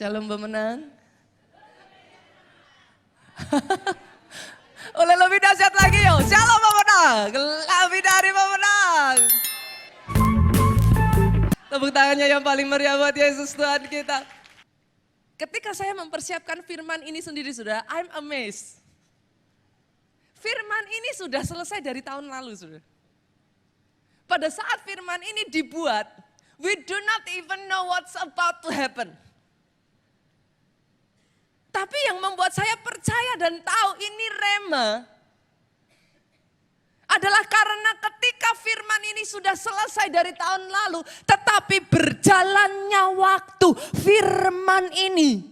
Shalom pemenang. Oleh lebih dahsyat lagi yuk. Shalom pemenang. Lebih dari pemenang. Tepuk tangannya yang paling meriah buat Yesus Tuhan kita. Ketika saya mempersiapkan firman ini sendiri sudah, I'm amazed. Firman ini sudah selesai dari tahun lalu sudah. Pada saat firman ini dibuat, we do not even know what's about to happen. Tapi yang membuat saya percaya dan tahu ini rema adalah karena ketika firman ini sudah selesai dari tahun lalu, tetapi berjalannya waktu firman ini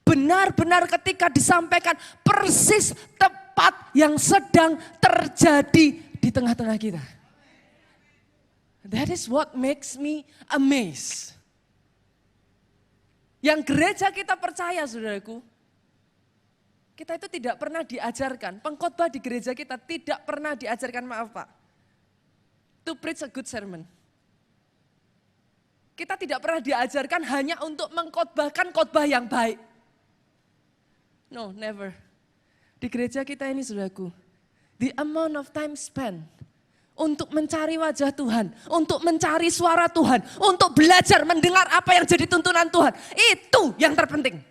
benar-benar ketika disampaikan persis tepat yang sedang terjadi di tengah-tengah kita. That is what makes me amazed. Yang gereja kita percaya saudaraku, kita itu tidak pernah diajarkan, pengkhotbah di gereja kita tidak pernah diajarkan, maaf Pak, to preach a good sermon. Kita tidak pernah diajarkan hanya untuk mengkhotbahkan khotbah yang baik. No, never. Di gereja kita ini saudaraku, the amount of time spent untuk mencari wajah Tuhan, untuk mencari suara Tuhan, untuk belajar mendengar apa yang jadi tuntunan Tuhan. Itu yang terpenting.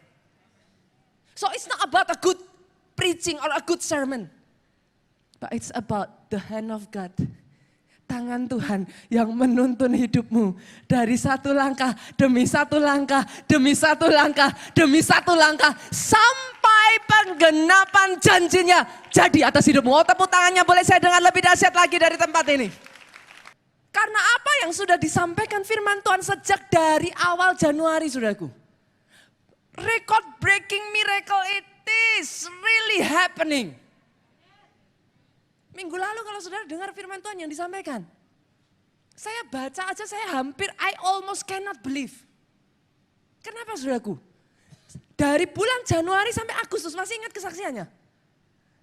So it's not about a good preaching or a good sermon. But it's about the hand of God. Tangan Tuhan yang menuntun hidupmu dari satu langkah demi satu langkah, demi satu langkah, demi satu langkah. Sampai penggenapan janjinya jadi atas hidupmu. Oh, tepuk tangannya boleh saya dengar lebih dahsyat lagi dari tempat ini. Karena apa yang sudah disampaikan firman Tuhan sejak dari awal Januari saudaraku. Record breaking miracle it is really happening. Minggu lalu kalau saudara dengar firman Tuhan yang disampaikan. Saya baca aja saya hampir I almost cannot believe. Kenapa saudaraku? Dari bulan Januari sampai Agustus, masih ingat kesaksiannya?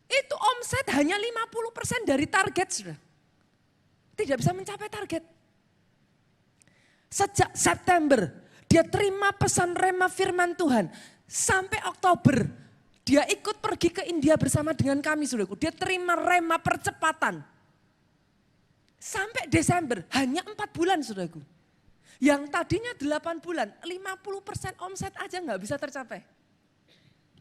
Itu omset hanya 50% dari target saudara. Tidak bisa mencapai target. Sejak September dia terima pesan rema firman Tuhan. Sampai Oktober dia ikut pergi ke India bersama dengan kami saudaraku. Dia terima rema percepatan. Sampai Desember hanya 4 bulan saudaraku. Yang tadinya 8 bulan, 50% omset aja nggak bisa tercapai.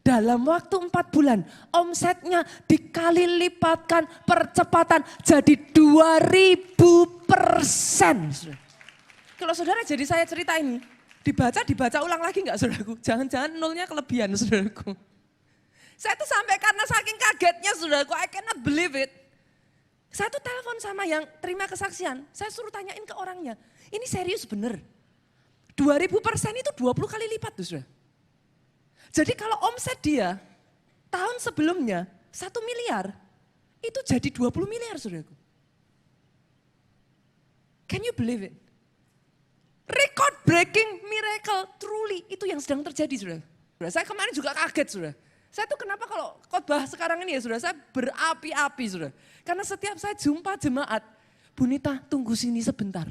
Dalam waktu 4 bulan, omsetnya dikali lipatkan percepatan jadi 2000%. Kalau saudara jadi saya cerita ini, dibaca ulang lagi nggak saudaraku? Jangan-jangan nolnya kelebihan saudaraku. Saya tuh sampai karena saking kagetnya saudaraku, I cannot believe it. Saya tuh telepon sama yang terima kesaksian, saya suruh tanyain ke orangnya, ini serius bener. 2000% itu 20 kali lipat tuh saudara. Jadi kalau omset dia tahun sebelumnya 1 miliar, itu jadi 20 miliar saudaraku. Can you believe it? Record breaking miracle truly, itu yang sedang terjadi saudara. Saya kemarin juga kaget saudara. Saya tuh kenapa kalau khotbah sekarang ini ya saudara, saya berapi-api saudara. Karena setiap saya jumpa jemaat, Bu Nita tunggu sini sebentar.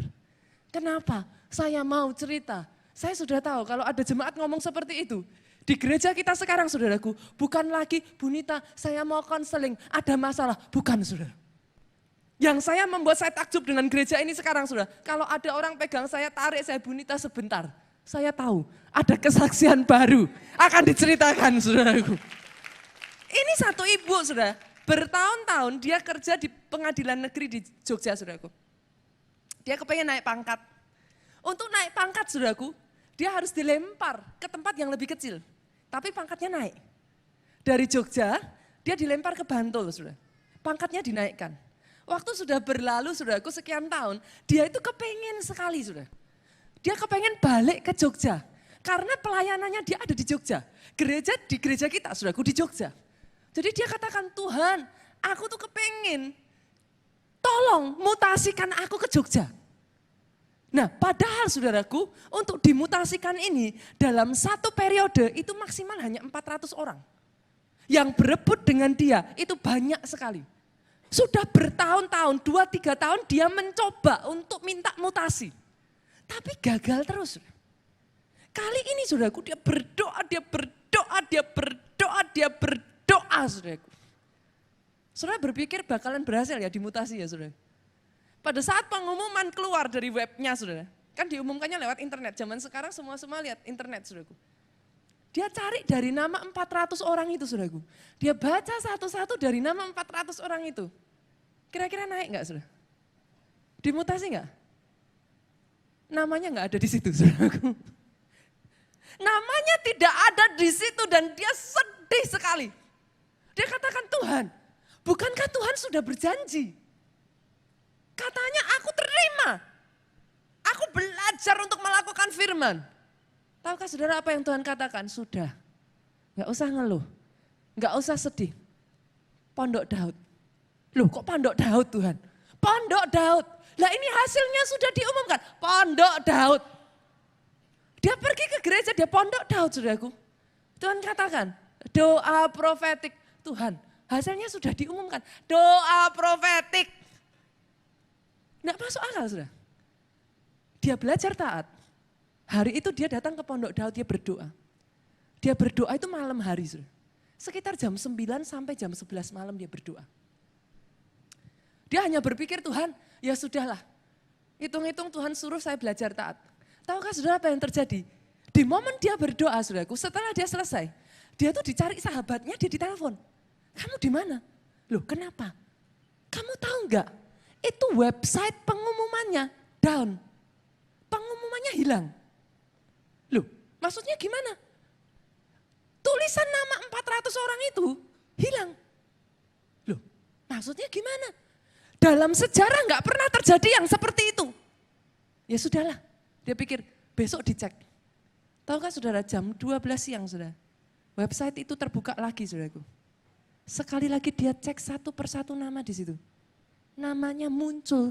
Kenapa? Saya mau cerita. Saya sudah tahu kalau ada jemaat ngomong seperti itu. Di gereja kita sekarang saudaraku, bukan lagi Bu Nita saya mau konseling, ada masalah. Bukan saudara. Yang saya membuat saya takjub dengan gereja ini sekarang saudara. Kalau ada orang pegang saya, tarik saya Bu Nita sebentar. Saya tahu ada kesaksian baru akan diceritakan saudaraku. Ini satu ibu saudara, bertahun-tahun dia kerja di pengadilan negeri di Jogja saudaraku. Dia kepengen naik pangkat. Untuk naik pangkat saudaraku, dia harus dilempar ke tempat yang lebih kecil. Tapi pangkatnya naik. Dari Jogja, dia dilempar ke Bantul saudara. Pangkatnya dinaikkan. Waktu sudah berlalu saudaraku sekian tahun, dia itu kepengen sekali saudara. Dia kepengen balik ke Jogja. Karena pelayanannya dia ada di Jogja. Gereja di gereja kita, saudaraku, di Jogja. Jadi dia katakan, Tuhan, aku tuh kepengen, tolong mutasikan aku ke Jogja. Nah padahal saudaraku, untuk dimutasikan ini dalam satu periode itu maksimal hanya 400 orang. Yang berebut dengan dia itu banyak sekali. Sudah bertahun-tahun, 2-3 tahun dia mencoba untuk minta mutasi. Tapi gagal terus. Kali ini saudaraku dia berdoa, saudaraku. Saudara berpikir bakalan berhasil ya dimutasi ya saudara. Pada saat pengumuman keluar dari webnya saudara, kan diumumkannya lewat internet, zaman sekarang semua lihat internet saudaraku. Dia cari dari nama 400 orang itu saudaraku. Dia baca satu-satu dari nama 400 orang itu. Kira-kira naik enggak saudara? Dimutasi enggak? Namanya enggak ada di situ saudaraku. Namanya tidak ada di situ dan dia sedih sekali. Dia katakan, Tuhan, bukankah Tuhan sudah berjanji? Katanya aku terima. Aku belajar untuk melakukan firman. Tahukah saudara apa yang Tuhan katakan? Sudah, gak usah ngeluh, gak usah sedih. Pondok Daud. Loh kok Pondok Daud Tuhan? Pondok Daud. Lah ini hasilnya sudah diumumkan. Pondok Daud. Dia pergi ke gereja, dia Pondok Daud saudaraku. Tuhan katakan, doa profetik. Tuhan, hasilnya sudah diumumkan. Doa profetik. Nggak masuk akal saudara. Dia belajar taat. Hari itu dia datang ke Pondok Daud, dia berdoa. Dia berdoa itu malam hari saudara. Sekitar jam 9 sampai jam 11 malam dia berdoa. Dia hanya berpikir Tuhan, ya sudahlah. Hitung-hitung Tuhan suruh saya belajar taat. Tahukah saudara apa yang terjadi? Di momen dia berdoa saudaraku, setelah dia selesai. Dia tuh dicari sahabatnya, dia ditelepon. Kamu di mana? Loh kenapa? Kamu tahu enggak? Itu website pengumumannya down. Pengumumannya hilang. Loh maksudnya gimana? Tulisan nama 400 orang itu hilang. Loh maksudnya gimana? Dalam sejarah enggak pernah terjadi yang seperti itu. Ya sudahlah, dia pikir besok dicek. Tahukah saudara jam 12 siang saudara, website itu terbuka lagi saudaraku. Sekali lagi dia cek satu persatu nama di situ. Namanya muncul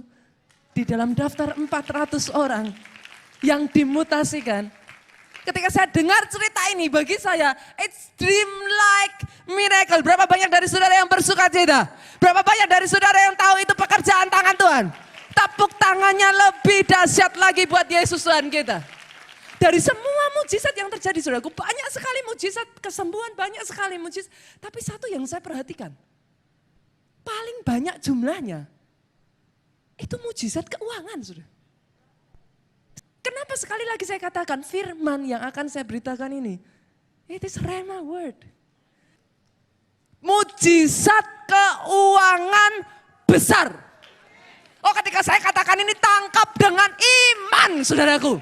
di dalam daftar 400 orang yang dimutasikan. Ketika saya dengar cerita ini bagi saya, it's dream like miracle. Berapa banyak dari saudara yang bersuka cita? Berapa banyak dari saudara yang tahu itu pekerjaan tangan Tuhan? Tepuk tangannya lebih dahsyat lagi buat Yesus Tuhan kita. Dari semua mujizat yang terjadi saudaraku, banyak sekali mujizat kesembuhan, banyak sekali mujizat. Tapi satu yang saya perhatikan, paling banyak jumlahnya, itu mujizat keuangan saudara. Kenapa sekali lagi saya katakan firman yang akan saya beritakan ini, it is Rhema word. Mujizat keuangan besar. Oh ketika saya katakan ini tangkap dengan iman saudaraku.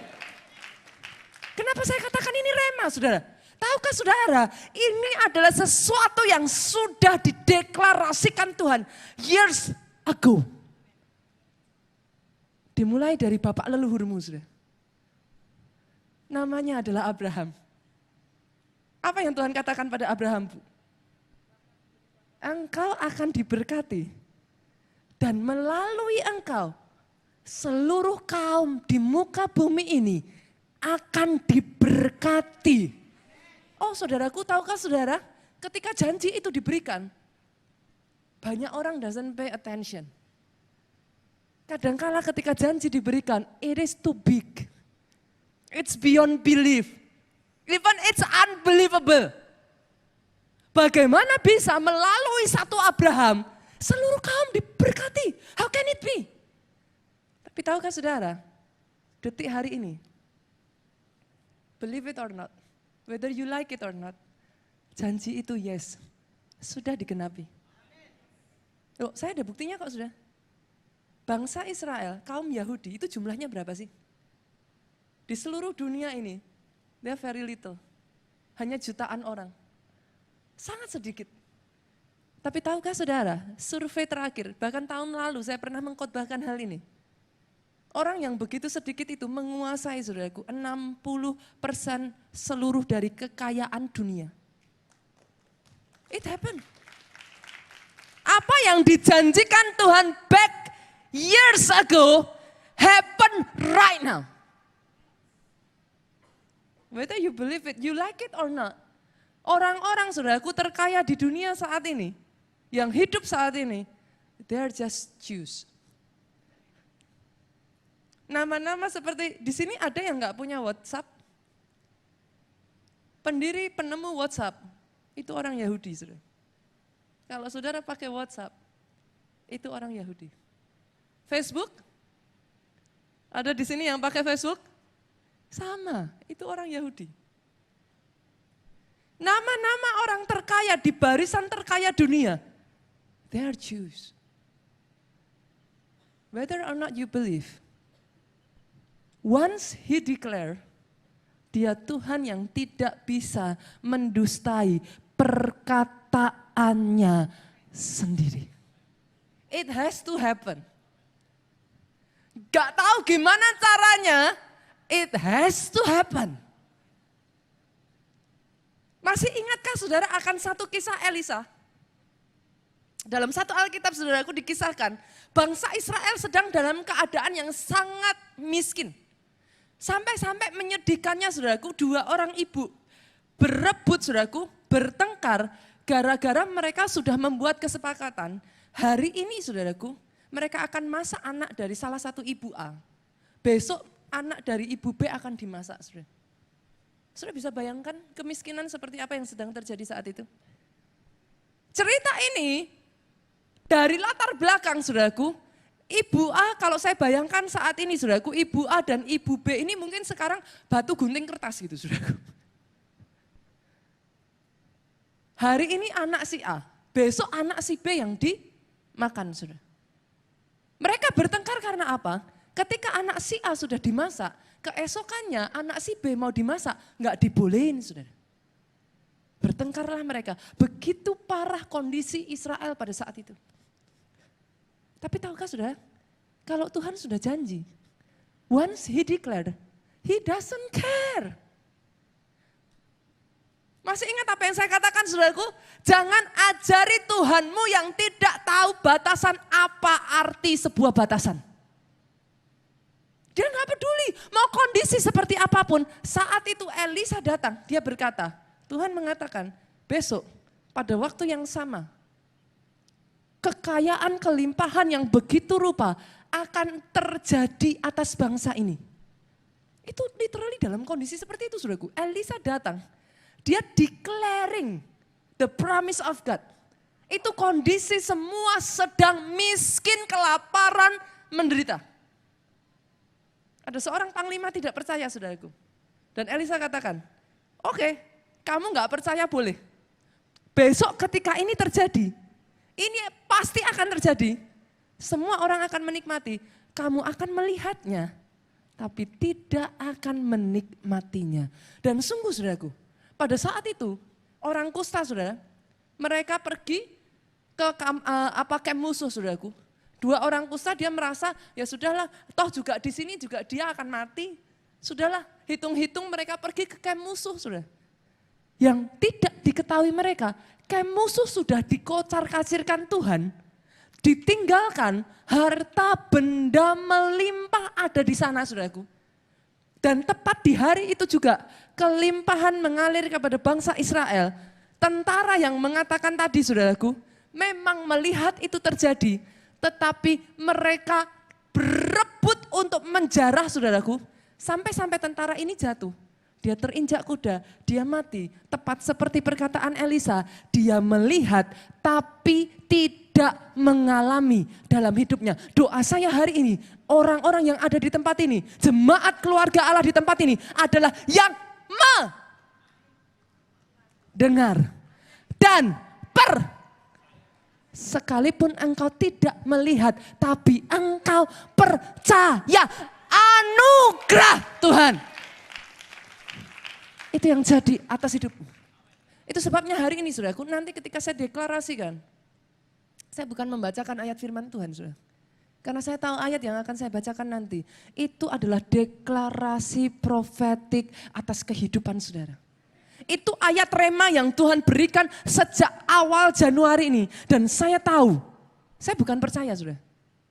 Kenapa saya katakan ini rema saudara? Tahukah saudara ini adalah sesuatu yang sudah dideklarasikan Tuhan years ago. Dimulai dari bapak leluhurmu saudara. Namanya adalah Abraham. Apa yang Tuhan katakan pada Abraham? Engkau akan diberkati. Dan melalui engkau, seluruh kaum di muka bumi ini akan diberkati. Oh saudaraku, tahukah saudara, ketika janji itu diberikan, banyak orang doesn't pay attention. Kadangkala ketika janji diberikan, it is too big. It's beyond belief. Even it's unbelievable. Bagaimana bisa melalui satu Abraham, seluruh kaum diberkati. How can it be? Tapi tahukah saudara, detik hari ini, believe it or not, whether you like it or not, janji itu yes, sudah digenapi. Loh, saya ada buktinya kok sudah. Bangsa Israel, kaum Yahudi, itu jumlahnya berapa sih? Di seluruh dunia ini, they are very little. Hanya jutaan orang. Sangat sedikit. Tapi tahukah saudara, survei terakhir, bahkan tahun lalu saya pernah mengkhotbahkan hal ini. Orang yang begitu sedikit itu menguasai saudaraku 60% seluruh dari kekayaan dunia. It happened. Apa yang dijanjikan Tuhan back years ago, happen right now. Whether you believe it, you like it or not. Orang-orang saudaraku terkaya di dunia saat ini, yang hidup saat ini, they are just Jews. Nama-nama seperti di sini ada yang nggak punya WhatsApp, Pendiri penemu WhatsApp, itu orang Yahudi. Saudara. Kalau saudara pakai WhatsApp, itu orang Yahudi. Facebook, ada di sini yang pakai Facebook? Sama, itu orang Yahudi. Nama-nama orang terkaya di barisan terkaya dunia, they are Jews. Whether or not you believe, once he declare, dia Tuhan yang tidak bisa mendustai perkataannya sendiri. It has to happen. Gak tahu gimana caranya, it has to happen. Masih ingatkah saudara akan satu kisah Elisa? Dalam satu Alkitab saudaraku dikisahkan, bangsa Israel sedang dalam keadaan yang sangat miskin. Sampai-sampai menyedihkannya saudaraku, dua orang ibu berebut saudaraku, bertengkar gara-gara mereka sudah membuat kesepakatan. Hari ini saudaraku, mereka akan masak anak dari salah satu ibu A. Besok anak dari ibu B akan dimasak saudara. Saudara bisa bayangkan kemiskinan seperti apa yang sedang terjadi saat itu? Cerita ini dari latar belakang saudaraku, ibu A kalau saya bayangkan saat ini saudaraku, ibu A dan ibu B ini mungkin sekarang batu gunting kertas gitu saudaraku. Hari ini anak si A, besok anak si B yang dimakan saudara. Mereka bertengkar karena apa? Ketika anak si A sudah dimasak, keesokannya anak si B mau dimasak, nggak dibolehin saudara. Bertengkarlah mereka. Begitu parah kondisi Israel pada saat itu. Tapi tahukah saudara, kalau Tuhan sudah janji, once he declared, he doesn't care. Masih ingat apa yang saya katakan saudaraku? Jangan ajari Tuhanmu yang tidak tahu batasan apa arti sebuah batasan. Dia nggak peduli, mau kondisi seperti apapun. Saat itu Elisa datang, dia berkata, Tuhan mengatakan besok pada waktu yang sama, kekayaan kelimpahan yang begitu rupa akan terjadi atas bangsa ini. Itu literally dalam kondisi seperti itu saudaraku. Elisa datang, dia declaring the promise of God. Itu kondisi semua sedang miskin, kelaparan, menderita. Ada seorang panglima tidak percaya saudaraku. Dan Elisa katakan, oke, kamu gak percaya boleh. Besok ketika ini terjadi, ini pasti akan terjadi. Semua orang akan menikmati, kamu akan melihatnya, tapi tidak akan menikmatinya. Dan sungguh saudaraku, pada saat itu orang kusta saudara, mereka pergi ke camp musuh saudaraku. Dua orang kusta dia merasa ya sudahlah, toh juga di sini juga dia akan mati. Sudahlah, hitung-hitung mereka pergi ke camp musuh saudara. Yang tidak diketahui mereka, camp musuh sudah dikocar-kacirkan Tuhan, ditinggalkan, harta benda melimpah ada di sana saudaraku. Dan tepat di hari itu juga kelimpahan mengalir kepada bangsa Israel. Tentara yang mengatakan tadi saudaraku, memang melihat itu terjadi, tetapi mereka berebut untuk menjarah saudaraku. Sampai-sampai tentara ini jatuh. Dia terinjak kuda, dia mati. Tepat seperti perkataan Elisa, dia melihat tapi tidak mengalami dalam hidupnya. Doa saya hari ini, orang-orang yang ada di tempat ini, jemaat keluarga Allah di tempat ini adalah yang mendengar dan sekalipun engkau tidak melihat, tapi engkau percaya anugerah Tuhan. Itu yang jadi atas hidupmu. Itu sebabnya hari ini saudaraku, nanti ketika saya deklarasikan, saya bukan membacakan ayat firman Tuhan saudara. Karena saya tahu ayat yang akan saya bacakan nanti, itu adalah deklarasi profetik atas kehidupan saudara. Itu ayat rema yang Tuhan berikan sejak awal Januari ini. Dan saya tahu, saya bukan percaya saudara.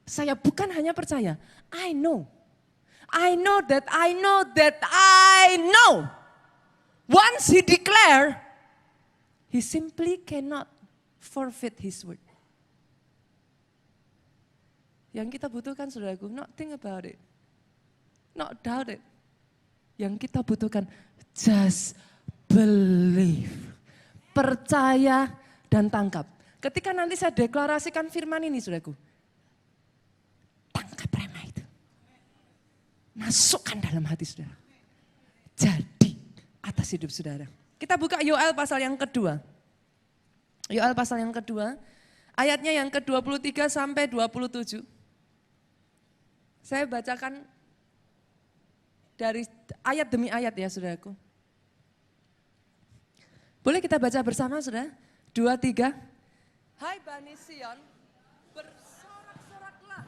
Saya bukan hanya percaya, I know. I know that I know that I know. Once he declare, he simply cannot forfeit his word. Yang kita butuhkan saudaraku, not think about it. Not doubt it. Yang kita butuhkan, just believe. Percaya dan tangkap. Ketika nanti saya deklarasikan firman ini, saudaraku, tangkap rema itu. Masukkan dalam hati saudara. Jadi atas hidup saudara. Kita buka Yoel pasal yang kedua. Yoel pasal yang kedua, ayatnya yang ke-23 sampai 27. Saya bacakan dari ayat demi ayat ya saudaraku. Boleh kita baca bersama saudara? 2, 3. Hai Bani Sion, bersorak-soraklah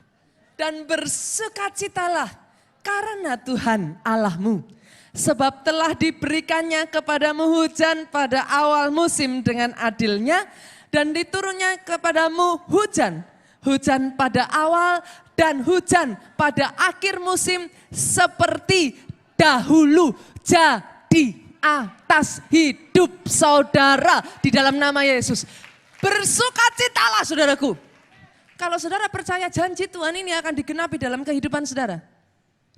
dan bersukacitalah karena Tuhan Allahmu. Sebab telah diberikannya kepadamu hujan pada awal musim dengan adilnya dan diturunnya kepadamu hujan. Hujan pada awal dan hujan pada akhir musim seperti dahulu. Jadi atas hidup saudara di dalam nama Yesus. Bersukacitalah saudaraku. Kalau saudara percaya janji Tuhan ini akan digenapi dalam kehidupan saudara.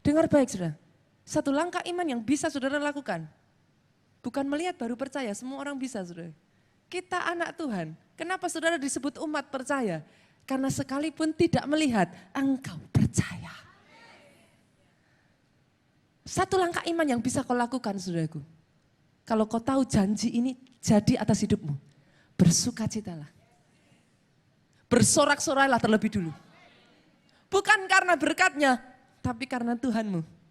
Dengar baik saudara. Satu langkah iman yang bisa saudara lakukan. Bukan melihat baru percaya, semua orang bisa saudara. Kita anak Tuhan. Kenapa saudara disebut umat percaya? Karena sekalipun tidak melihat, engkau percaya. Satu langkah iman yang bisa kau lakukan saudaraku. Kalau kau tahu janji ini jadi atas hidupmu, bersukacitalah. Bersorak-sorailah terlebih dulu. Bukan karena berkatnya, tapi karena Tuhanmu.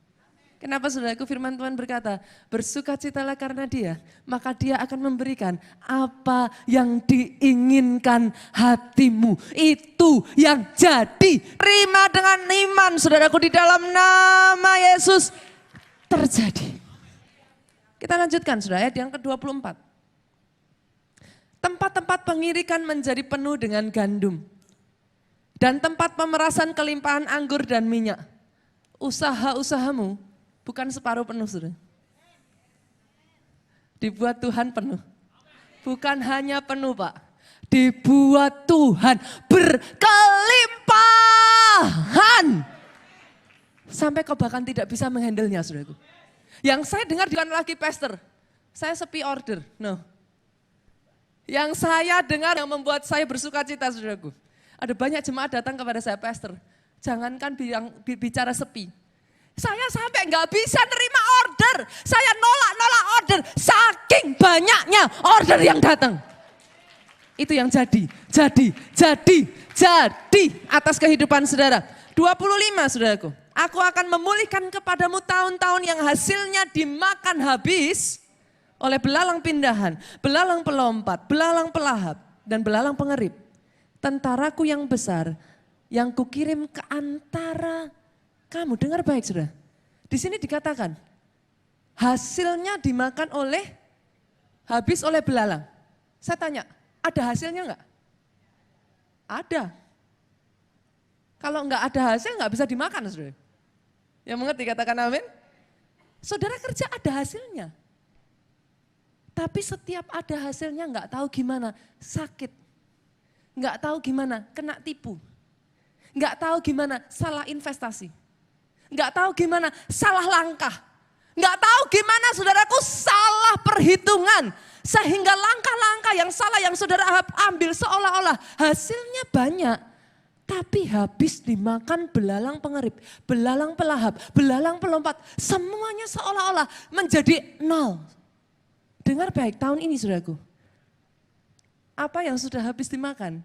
Kenapa saudaraku firman Tuhan berkata, bersukacitalah karena Dia, maka Dia akan memberikan apa yang diinginkan hatimu. Itu yang jadi. Terima dengan iman saudaraku di dalam nama Yesus terjadi. Kita lanjutkan saudara ayat yang ke-24. Tempat-tempat pengirikan menjadi penuh dengan gandum. Dan tempat pemerasan kelimpahan anggur dan minyak. Usaha-usahamu bukan separuh penuh saudara. Dibuat Tuhan penuh. Bukan hanya penuh Pak. Dibuat Tuhan berkelimpahan. Sampai kau bahkan tidak bisa menghandlenya saudaraku. Yang saya dengar bukan lagi pastor. Saya sepi order. No. Yang saya dengar yang membuat saya bersukacita saudaraku. Ada banyak jemaat datang kepada saya, pastor. Jangankan bicara sepi. Saya sampai nggak bisa nerima order. Saya nolak order. Saking banyaknya order yang datang. Itu yang jadi atas kehidupan saudara. 25 saudaraku. Aku akan memulihkan kepadamu tahun-tahun yang hasilnya dimakan habis oleh belalang pindahan, belalang pelompat, belalang pelahap, dan belalang pengerip. Tentaraku yang besar yang kukirim ke antara kamu. Dengar baik saudara. Di sini dikatakan hasilnya dimakan habis oleh belalang. Saya tanya, ada hasilnya enggak? Ada. Kalau enggak ada hasil enggak bisa dimakan saudara. Yang mengerti katakan amin. Saudara kerja ada hasilnya. Tapi setiap ada hasilnya enggak tahu gimana, sakit. Enggak tahu gimana, kena tipu. Enggak tahu gimana, salah investasi. Enggak tahu gimana, salah langkah. Enggak tahu gimana saudaraku, salah perhitungan. Sehingga langkah-langkah yang salah yang saudara ambil seolah-olah hasilnya banyak. Tapi habis dimakan belalang pengerip, belalang pelahap, belalang pelompat. Semuanya seolah-olah menjadi nol. Dengar baik tahun ini saudaraku. Apa yang sudah habis dimakan?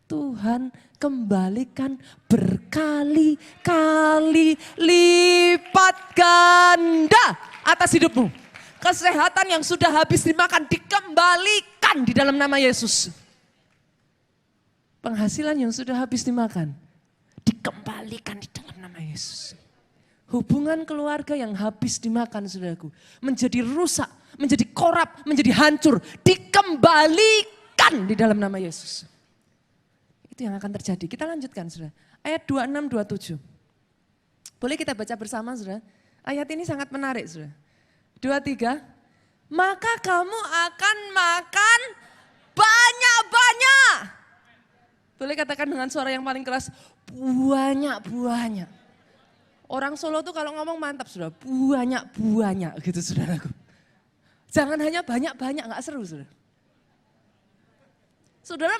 Tuhan kembalikan berkali-kali lipat ganda atas hidupmu. Kesehatan yang sudah habis dimakan dikembalikan di dalam nama Yesus. Penghasilan yang sudah habis dimakan dikembalikan di dalam nama Yesus. Hubungan keluarga yang habis dimakan saudaraku menjadi rusak, menjadi korup, menjadi hancur, dikembalikan di dalam nama Yesus. Itu yang akan terjadi. Kita lanjutkan saudara. Ayat 26, 27. Boleh kita baca bersama saudara? Ayat ini sangat menarik saudara. 23. Maka kamu akan makan banyak-banyak. Boleh katakan dengan suara yang paling keras, banyak-banyak. Orang Solo tuh kalau ngomong mantap saudara, banyak-banyak gitu saudaraku. Jangan hanya banyak-banyak, gak seru saudara. Saudara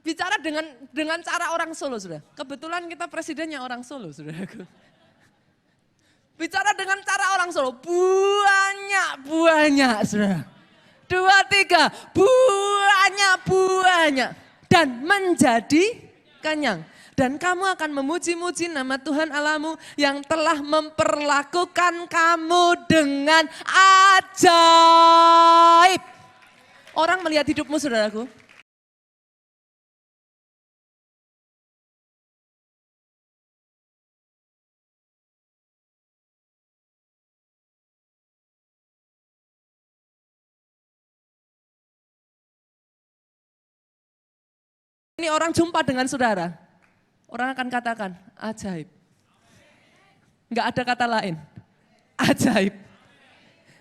bicara dengan cara orang Solo saudara. Kebetulan kita presidennya orang Solo saudara. Bicara dengan cara orang Solo, banyak saudara. 2, 3, banyak. Dan menjadi kenyang. Dan kamu akan memuji-muji nama Tuhan Allahmu yang telah memperlakukan kamu dengan ajaib. Orang melihat hidupmu saudaraku. Ini orang jumpa dengan saudara, orang akan katakan, ajaib. Enggak ada kata lain, ajaib.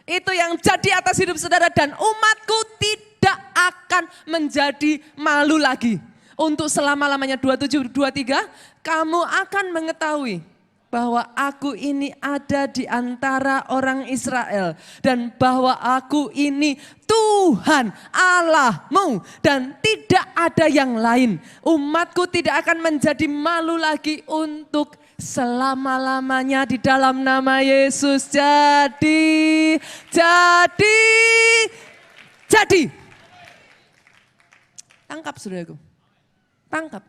Itu yang jadi atas hidup saudara dan umatku tidak akan menjadi malu lagi. Untuk selama-lamanya 27, 23, kamu akan mengetahui bahwa aku ini ada di antara orang Israel. Dan bahwa aku ini Tuhan Allahmu dan tidak ada yang lain. Umatku tidak akan menjadi malu lagi untuk selama-lamanya di dalam nama Yesus. Jadi. Tangkap saudaraku, tangkap.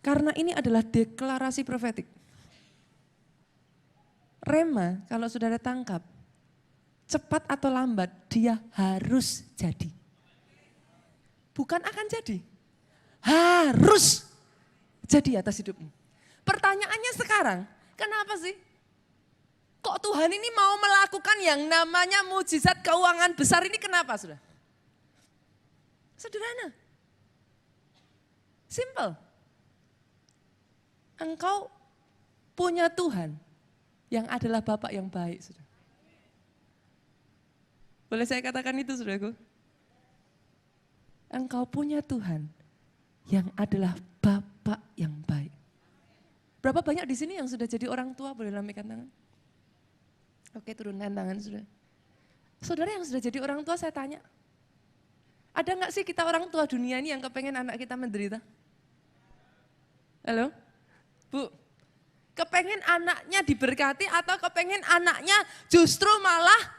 Karena ini adalah deklarasi profetik. Rema kalau saudara tangkap, cepat atau lambat dia harus jadi. Bukan akan jadi, harus jadi atas hidupmu. Pertanyaannya sekarang, kenapa sih? Kok Tuhan ini mau melakukan yang namanya mujizat keuangan besar ini kenapa saudara? Sederhana, simple. Engkau punya Tuhan yang adalah Bapak yang baik, saudara. Boleh saya katakan itu, saudaraku? Engkau punya Tuhan yang adalah Bapak yang baik. Berapa banyak di sini yang sudah jadi orang tua, boleh lambaikan tangan? Oke, turunkan tangan, saudara. Saudara yang sudah jadi orang tua, saya tanya, ada nggak sih kita orang tua dunia ini yang kepengen anak kita menderita? Halo? Bu? Kepengen anaknya diberkati atau kepengen anaknya justru malah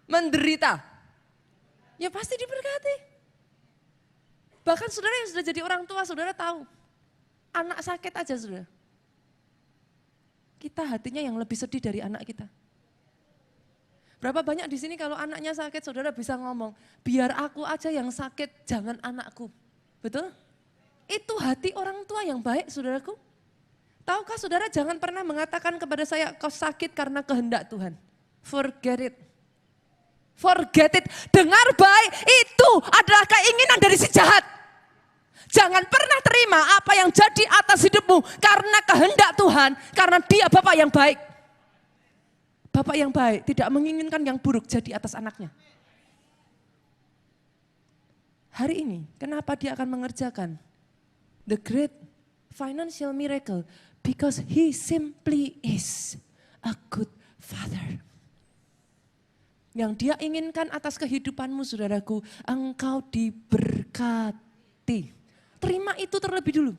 menderita? Ya pasti diberkati. Bahkan saudara yang sudah jadi orang tua, saudara tahu. Anak sakit aja saudara. Kita hatinya yang lebih sedih dari anak kita. Berapa banyak di sini kalau anaknya sakit saudara bisa ngomong, biar aku aja yang sakit, jangan anakku. Betul? Itu hati orang tua yang baik saudaraku. Tahukah saudara jangan pernah mengatakan kepada saya kau sakit karena kehendak Tuhan. Forget it. Forget it. Dengar baik, itu adalah keinginan dari si jahat. Jangan pernah terima apa yang jadi atas hidupmu karena kehendak Tuhan. Karena dia Bapak yang baik. Bapak yang baik tidak menginginkan yang buruk jadi atas anaknya. Hari ini kenapa dia akan mengerjakan the great financial miracle? Because he simply is a good father. Yang dia inginkan atas kehidupanmu saudaraku, engkau diberkati. Terima itu terlebih dulu.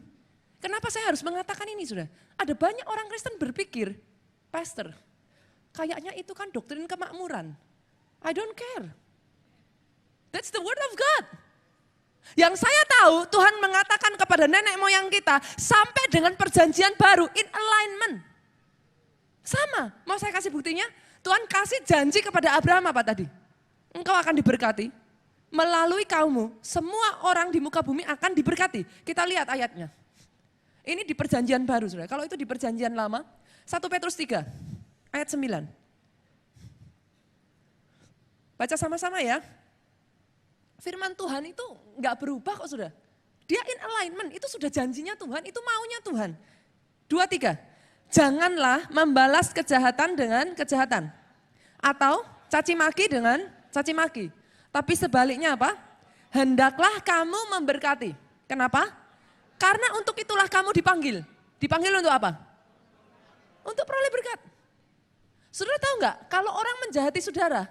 Kenapa saya harus mengatakan ini saudara? Ada banyak orang Kristen berpikir, pastor, kayaknya itu kan doktrin kemakmuran. I don't care. That's the word of God. Yang saya tahu Tuhan mengatakan kepada nenek moyang kita sampai dengan perjanjian baru in alignment. Sama, mau saya kasih buktinya? Tuhan kasih janji kepada Abraham apa tadi? Engkau akan diberkati, melalui kaummu semua orang di muka bumi akan diberkati. Kita lihat ayatnya. Ini di perjanjian baru saudara, kalau itu di perjanjian lama, 1 Petrus 3 ayat 9. Baca sama-sama ya. Firman Tuhan itu enggak berubah kok saudara. Dia in alignment, itu sudah janjinya Tuhan, itu maunya Tuhan. 2, 3, janganlah membalas kejahatan dengan kejahatan. Atau caci maki dengan caci maki. Tapi sebaliknya apa? Hendaklah kamu memberkati. Kenapa? Karena untuk itulah kamu dipanggil. Dipanggil untuk apa? Untuk peroleh berkat. Saudara tahu enggak, kalau orang menjahati saudara,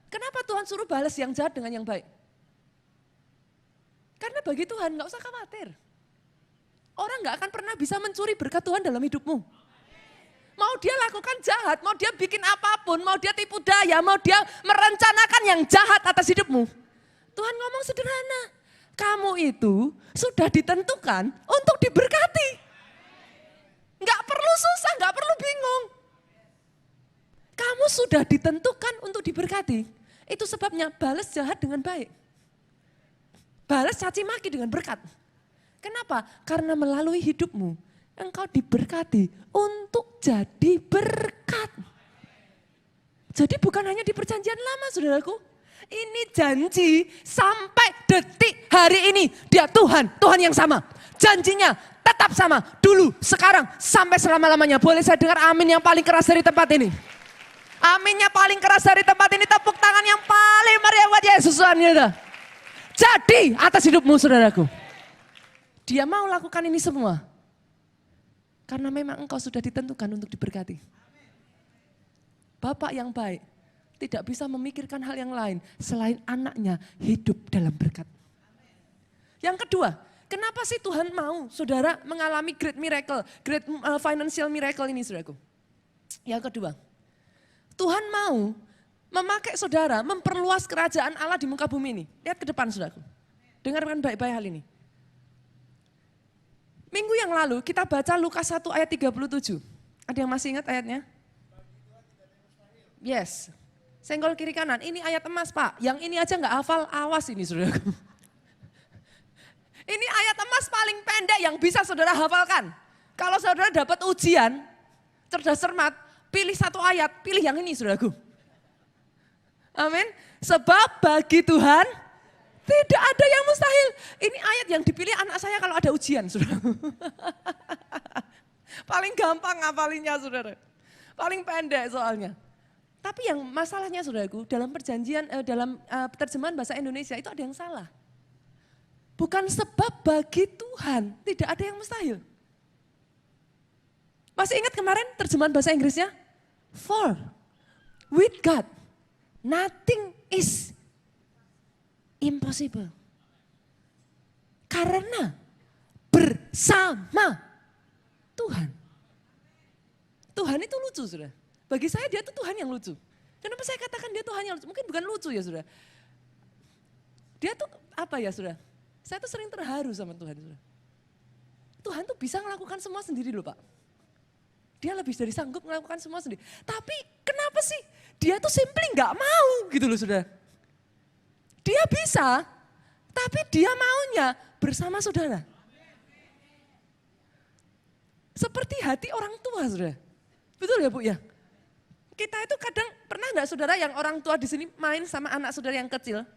Kenapa Tuhan suruh balas yang jahat dengan yang baik? Karena bagi Tuhan gak usah khawatir. Orang gak akan pernah bisa mencuri berkat Tuhan dalam hidupmu. Mau dia lakukan jahat, mau dia bikin apapun, mau dia tipu daya, mau dia merencanakan yang jahat atas hidupmu. Tuhan ngomong sederhana, kamu itu sudah ditentukan untuk diberkati. Gak perlu susah, gak perlu bingung. Kamu sudah ditentukan untuk diberkati. Itu sebabnya balas jahat dengan baik. Balas caci maki dengan berkat. Kenapa? Karena melalui hidupmu engkau diberkati untuk jadi berkat. Jadi bukan hanya di perjanjian lama saudaraku. Ini janji sampai detik hari ini. Dia Tuhan, Tuhan yang sama. Janjinya tetap sama. Dulu, sekarang, sampai selama-lamanya. Boleh saya dengar amin yang paling keras dari tempat ini? Aminnya paling keras dari tempat ini. Tepuk tangan yang paling meriah buat Yesus. Jadi atas hidupmu saudaraku. Dia mau lakukan ini semua. Karena memang engkau sudah ditentukan untuk diberkati. Bapak yang baik tidak bisa memikirkan hal yang lain selain anaknya hidup dalam berkat. Yang kedua, kenapa sih Tuhan mau saudara mengalami great miracle, great financial miracle ini saudaraku? Yang kedua, Tuhan mau memakai saudara memperluas kerajaan Allah di muka bumi ini. Lihat ke depan saudaraku. Dengarkan baik-baik hal ini. Minggu yang lalu kita baca Lukas 1 ayat 37. Ada yang masih ingat ayatnya? Yes. Senggol kiri kanan, ini ayat emas Pak. Yang ini aja gak hafal, awas ini saudaraku. Ini ayat emas paling pendek yang bisa saudara hafalkan. Kalau saudara dapat ujian, cerdas cermat, pilih satu ayat, pilih yang ini saudaraku. Amin. Sebab bagi Tuhan tidak ada yang mustahil. Ini ayat yang dipilih anak saya kalau ada ujian, saudara. Paling gampang ngapalinnya, saudara. Paling pendek soalnya. Tapi yang masalahnya, saudaraku, dalam perjanjian, dalam terjemahan bahasa Indonesia itu ada yang salah. Bukan sebab bagi Tuhan tidak ada yang mustahil. Masih ingat kemarin terjemahan bahasa Inggrisnya? For with God nothing is impossible. Karena bersama Tuhan. Tuhan itu lucu saudara. Bagi saya dia itu Tuhan yang lucu. Kenapa saya katakan dia Tuhan yang lucu? Mungkin bukan lucu ya saudara. Dia tuh apa ya saudara? Saya tuh sering terharu sama Tuhan saudara. Tuhan tuh bisa melakukan semua sendiri loh Pak. Dia lebih dari sanggup melakukan semua sendiri. Tapi kenapa sih dia tuh simply gak mau gitu loh saudara. Dia bisa, tapi dia maunya bersama saudara. Seperti hati orang tua saudara. Betul ya Bu ya? Kita itu kadang pernah gak saudara yang orang tua di sini main sama anak saudara yang kecil.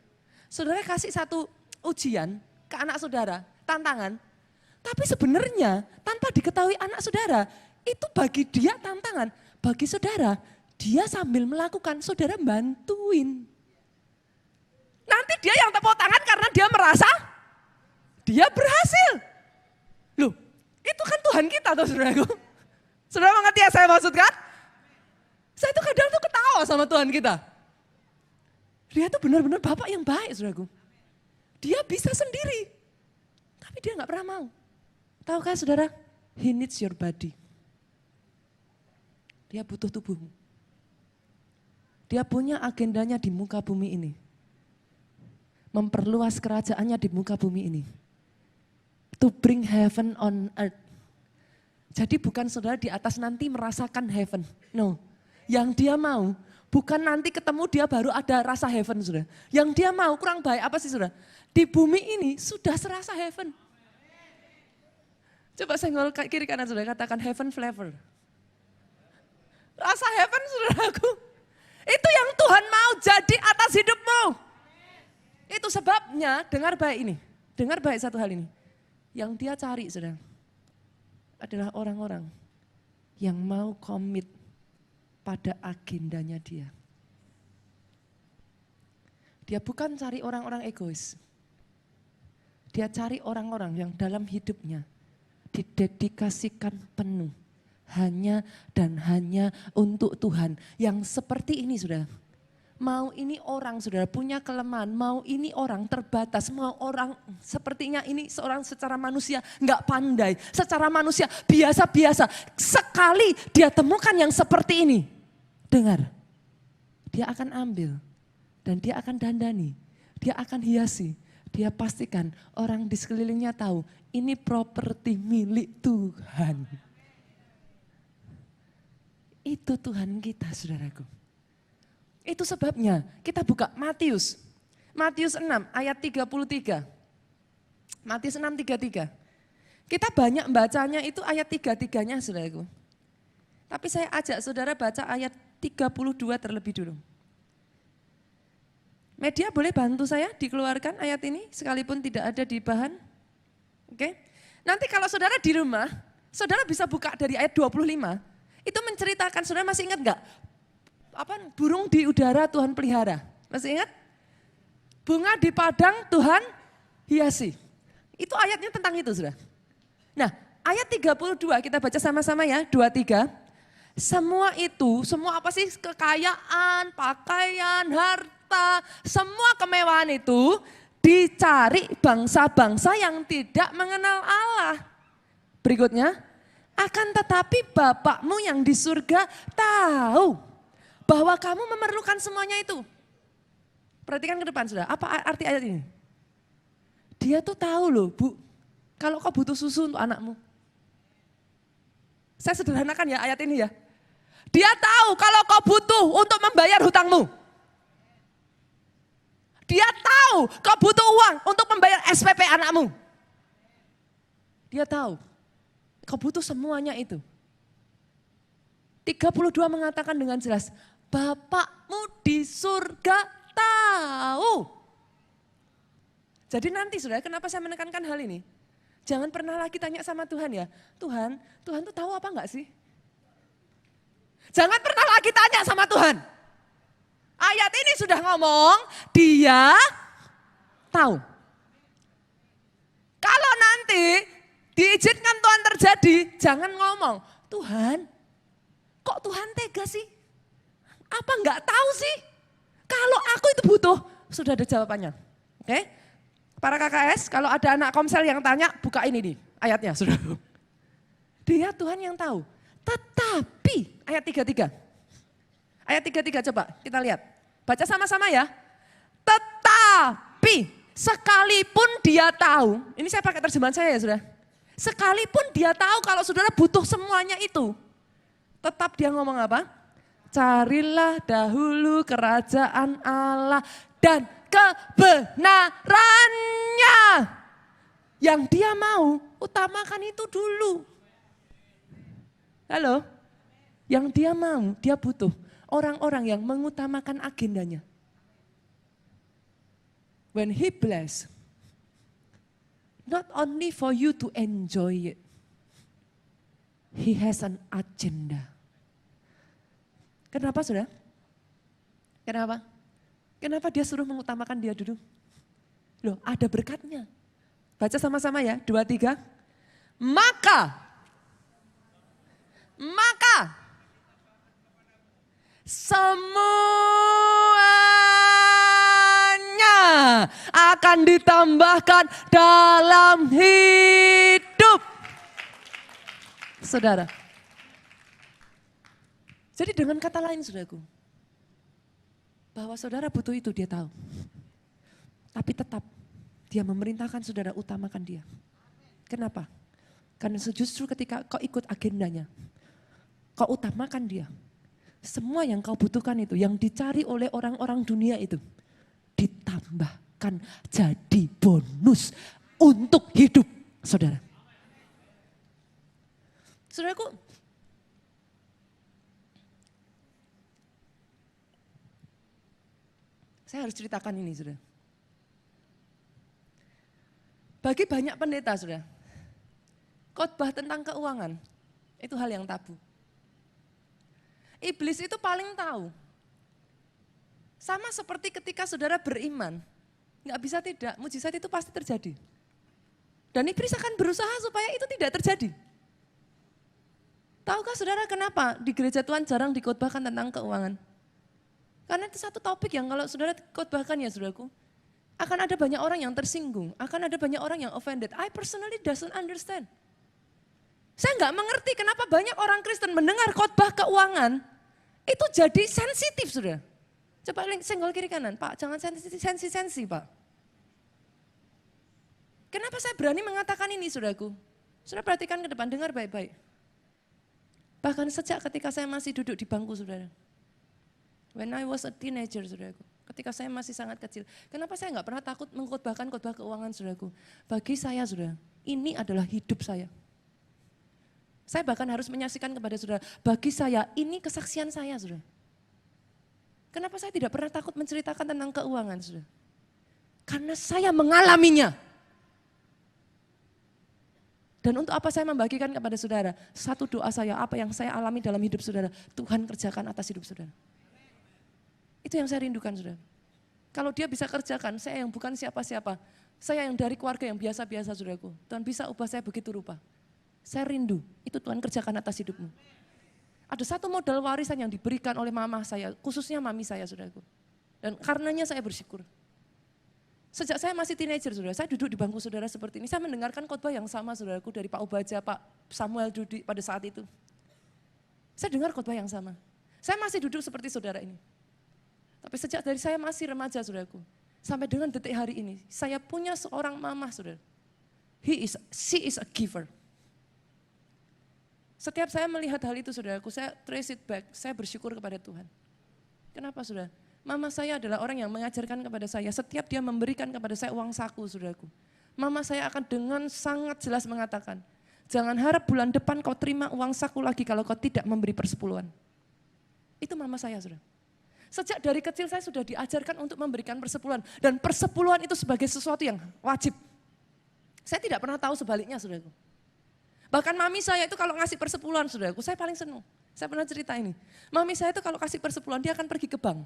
Saudara kasih satu ujian ke anak saudara, tantangan. Tapi sebenarnya tanpa diketahui anak saudara, itu bagi dia tantangan. Bagi saudara, dia sambil melakukan, saudara bantuin. Nanti dia yang tepuk tangan karena dia merasa dia berhasil. Loh, itu kan Tuhan kita tuh saudaraku. Saudara mengerti yang saya maksudkan? Saya tuh kadang tuh ketawa sama Tuhan kita. Dia tuh benar-benar Bapak yang baik saudaraku. Dia bisa sendiri, tapi dia gak pernah mau. Tahukah saudara, he needs your body. Dia butuh tubuhmu. Dia punya agendanya di muka bumi ini. Memperluas kerajaannya di muka bumi ini. To bring heaven on earth. Jadi bukan saudara di atas nanti merasakan heaven. No, yang dia mau bukan nanti ketemu dia baru ada rasa heaven saudara. Yang dia mau kurang baik apa sih saudara? Di bumi ini sudah serasa heaven. Coba senggol kiri kanan saudara, katakan heaven flavor. Rasa heaven saudaraku. Itu yang Tuhan mau jadi atas hidupmu. Itu sebabnya, dengar baik ini. Dengar baik satu hal ini. Yang dia cari saudara, adalah orang-orang yang mau komit pada agendanya dia. Dia bukan cari orang-orang egois. Dia cari orang-orang yang dalam hidupnya didedikasikan penuh. Hanya dan hanya untuk Tuhan. Yang seperti ini saudara. Mau ini orang saudara punya kelemahan, mau ini orang terbatas, mau orang sepertinya ini seorang secara manusia nggak pandai, secara manusia biasa-biasa. Sekali dia temukan yang seperti ini, dengar, dia akan ambil dan dia akan dandani, dia akan hiasi, dia pastikan orang di sekelilingnya tahu ini properti milik Tuhan. Itu Tuhan kita saudaraku. Itu sebabnya kita buka Matius 6 ayat 33. Matius 6:33. Kita banyak bacanya itu ayat 33-nya saudaraku. Tapi saya ajak saudara baca ayat 32 terlebih dulu. Media boleh bantu saya dikeluarkan ayat ini sekalipun tidak ada di bahan. Oke. Nanti kalau saudara di rumah, saudara bisa buka dari ayat 25. Itu menceritakan, saudara masih ingat enggak? Burung di udara Tuhan pelihara. Masih ingat? Bunga di padang Tuhan hiasi. Itu ayatnya tentang itu, saudara. Nah, ayat 32 kita baca sama-sama ya, 23. Semua itu, semua apa sih? Kekayaan, pakaian, harta, semua kemewahan itu dicari bangsa-bangsa yang tidak mengenal Allah. Berikutnya, akan tetapi Bapakmu yang di surga tahu bahwa kamu memerlukan semuanya itu. Perhatikan ke depan sudah, apa arti ayat ini? Dia tuh tahu loh Bu, kalau kau butuh susu untuk anakmu. Saya sederhanakan ya ayat ini ya. Dia tahu kalau kau butuh untuk membayar hutangmu. Dia tahu kau butuh uang untuk membayar SPP anakmu. Dia tahu kau butuh semuanya itu. 32 mengatakan dengan jelas, Bapakmu di surga tahu. Jadi nanti saudara, kenapa saya menekankan hal ini? Jangan pernah lagi tanya sama Tuhan ya, Tuhan tuh tahu apa enggak sih? Jangan pernah lagi tanya sama Tuhan. Ayat ini sudah ngomong, dia tahu. Kalau nanti diizinkan Tuhan terjadi, jangan ngomong, Tuhan kok Tuhan tega sih? Apa enggak tahu sih? Kalau aku itu butuh, sudah ada jawabannya. Oke? Para KKS, kalau ada anak komsel yang tanya, buka ini nih ayatnya, sudah. Dia Tuhan yang tahu. Tetapi, ayat 33. Ayat 33 coba kita lihat. Baca sama-sama ya. Tetapi, sekalipun dia tahu, ini saya pakai terjemahan saya ya sudah. Sekalipun dia tahu kalau saudara butuh semuanya itu. Tetap dia ngomong apa? Carilah dahulu kerajaan Allah dan kebenarannya. Yang dia mau, utamakan itu dulu. Halo? Yang dia mau, dia butuh orang-orang yang mengutamakan agendanya. When he bless, not only for you to enjoy it, he has an agenda. Kenapa saudara? Kenapa? Kenapa dia suruh mengutamakan dia dulu? Loh ada berkatnya. Baca sama-sama ya, 2, 3. Maka semuanya akan ditambahkan dalam hidup. Saudara. Jadi dengan kata lain saudaraku, bahwa saudara butuh itu dia tahu. Tapi tetap dia memerintahkan saudara utamakan dia. Kenapa? Karena justru ketika kau ikut agendanya, kau utamakan dia. Semua yang kau butuhkan itu, yang dicari oleh orang-orang dunia itu, ditambahkan jadi bonus untuk hidup saudara. Saudaraku, saya harus ceritakan ini saudara. Bagi banyak pendeta saudara, khotbah tentang keuangan itu hal yang tabu. Iblis itu paling tahu. Sama seperti ketika saudara beriman, nggak bisa tidak, mujizat itu pasti terjadi. Dan iblis akan berusaha supaya itu tidak terjadi. Tahukah saudara kenapa di gereja Tuhan jarang dikhotbahkan tentang keuangan? Karena itu satu topik yang kalau saudara khotbahkan ya saudaraku, akan ada banyak orang yang tersinggung, akan ada banyak orang yang offended. I personally doesn't understand. Saya nggak mengerti kenapa banyak orang Kristen mendengar khotbah keuangan, itu jadi sensitif saudara. Coba senggol kiri kanan, Pak jangan sensi Pak. Kenapa saya berani mengatakan ini saudaraku? Saudara perhatikan ke depan, dengar baik-baik. Bahkan sejak ketika saya masih duduk di bangku saudara. When I was a teenager saudaraku. Ketika saya masih sangat kecil. Kenapa saya nggak pernah takut mengkhotbahkan khotbah keuangan saudaraku? Bagi saya saudara, ini adalah hidup saya. Saya bahkan harus menyaksikan kepada saudara, bagi saya ini kesaksian saya saudara. Kenapa saya tidak pernah takut menceritakan tentang keuangan saudara? Karena saya mengalaminya. Dan untuk apa saya membagikan kepada saudara? Satu doa saya, apa yang saya alami dalam hidup saudara, Tuhan kerjakan atas hidup saudara. Itu yang saya rindukan saudara. Kalau dia bisa kerjakan, saya yang bukan siapa-siapa. Saya yang dari keluarga yang biasa-biasa saudaraku. Tuhan bisa ubah saya begitu rupa. Saya rindu, itu Tuhan kerjakan atas hidupmu. Ada satu modal warisan yang diberikan oleh mama saya, khususnya mami saya saudaraku. Dan karenanya saya bersyukur. Sejak saya masih teenager saudara, saya duduk di bangku saudara seperti ini. Saya mendengarkan khotbah yang sama saudaraku dari Pak Obaja, Pak Samuel Dudi pada saat itu. Saya dengar khotbah yang sama. Saya masih duduk seperti saudara ini. Tapi sejak dari saya masih remaja saudaraku, sampai dengan detik hari ini, saya punya seorang mama saudara. She is a giver. Setiap saya melihat hal itu saudaraku, saya trace it back, saya bersyukur kepada Tuhan. Kenapa saudara? Mama saya adalah orang yang mengajarkan kepada saya, setiap dia memberikan kepada saya uang saku saudaraku. Mama saya akan dengan sangat jelas mengatakan, jangan harap bulan depan kau terima uang saku lagi kalau kau tidak memberi persepuluhan. Itu mama saya saudara. Sejak dari kecil saya sudah diajarkan untuk memberikan persepuluhan. Dan persepuluhan itu sebagai sesuatu yang wajib. Saya tidak pernah tahu sebaliknya saudaraku. Bahkan mami saya itu kalau ngasih persepuluhan saudaraku, saya paling senang. Saya pernah cerita ini. Mami saya itu kalau kasih persepuluhan dia akan pergi ke bank.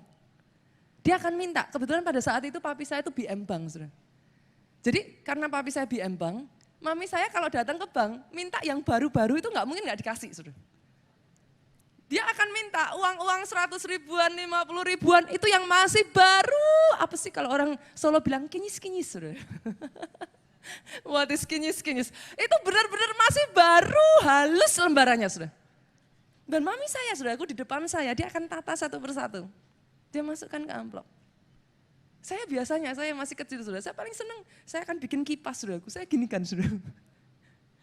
Dia akan minta, kebetulan pada saat itu papi saya itu BM Bank. Saudara. Jadi karena papi saya BM Bank, mami saya kalau datang ke bank, minta yang baru-baru itu nggak mungkin nggak dikasih. Saudara. Dia akan minta uang-uang 100 ribuan, 50 ribuan, itu yang masih baru. Apa sih kalau orang Solo bilang kinyis-kinyis. Saudara. What is kinyis-kinyis? Itu benar-benar masih baru, halus lembarannya. Saudara. Dan mami saya, saudaraku di depan saya, dia akan tata satu persatu. Dia masukkan ke amplop. Saya biasanya, saya masih kecil saudara, saya paling senang, saya akan bikin kipas saudaraku, saya ginikan saudara.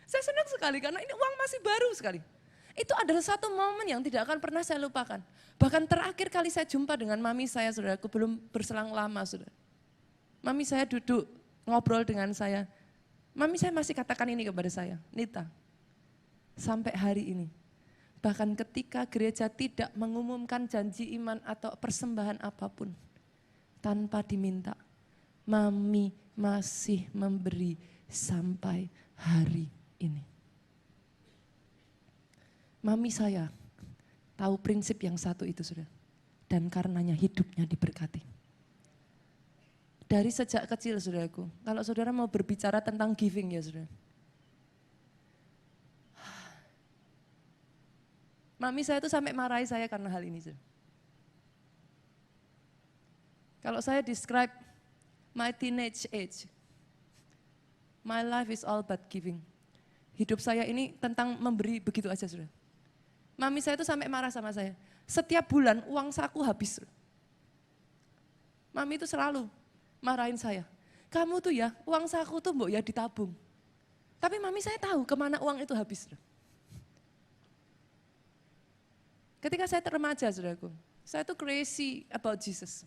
Saya senang sekali karena ini uang masih baru sekali. Itu adalah satu momen yang tidak akan pernah saya lupakan. Bahkan terakhir kali saya jumpa dengan mami saya saudaraku, belum berselang lama saudara. Mami saya duduk ngobrol dengan saya, mami saya masih katakan ini kepada saya, Nita, sampai hari ini. Bahkan ketika gereja tidak mengumumkan janji iman atau persembahan apapun tanpa diminta, mami masih memberi sampai hari ini. Mami saya tahu prinsip yang satu itu saudara, dan karenanya hidupnya diberkati. Dari sejak kecil saudaraku, kalau saudara mau berbicara tentang giving ya saudara, mami saya itu sampai marahi saya karena hal ini. Kalau saya describe my teenage age, my life is all but giving. Hidup saya ini tentang memberi begitu aja sudah. Mami saya itu sampai marah sama saya. Setiap bulan uang saku habis. Mami itu selalu marahin saya. Kamu tuh ya uang saku tuh mbok ya ditabung. Tapi mami saya tahu kemana uang itu habis. Ketika saya remaja, saudaraku, saya tuh crazy about Jesus.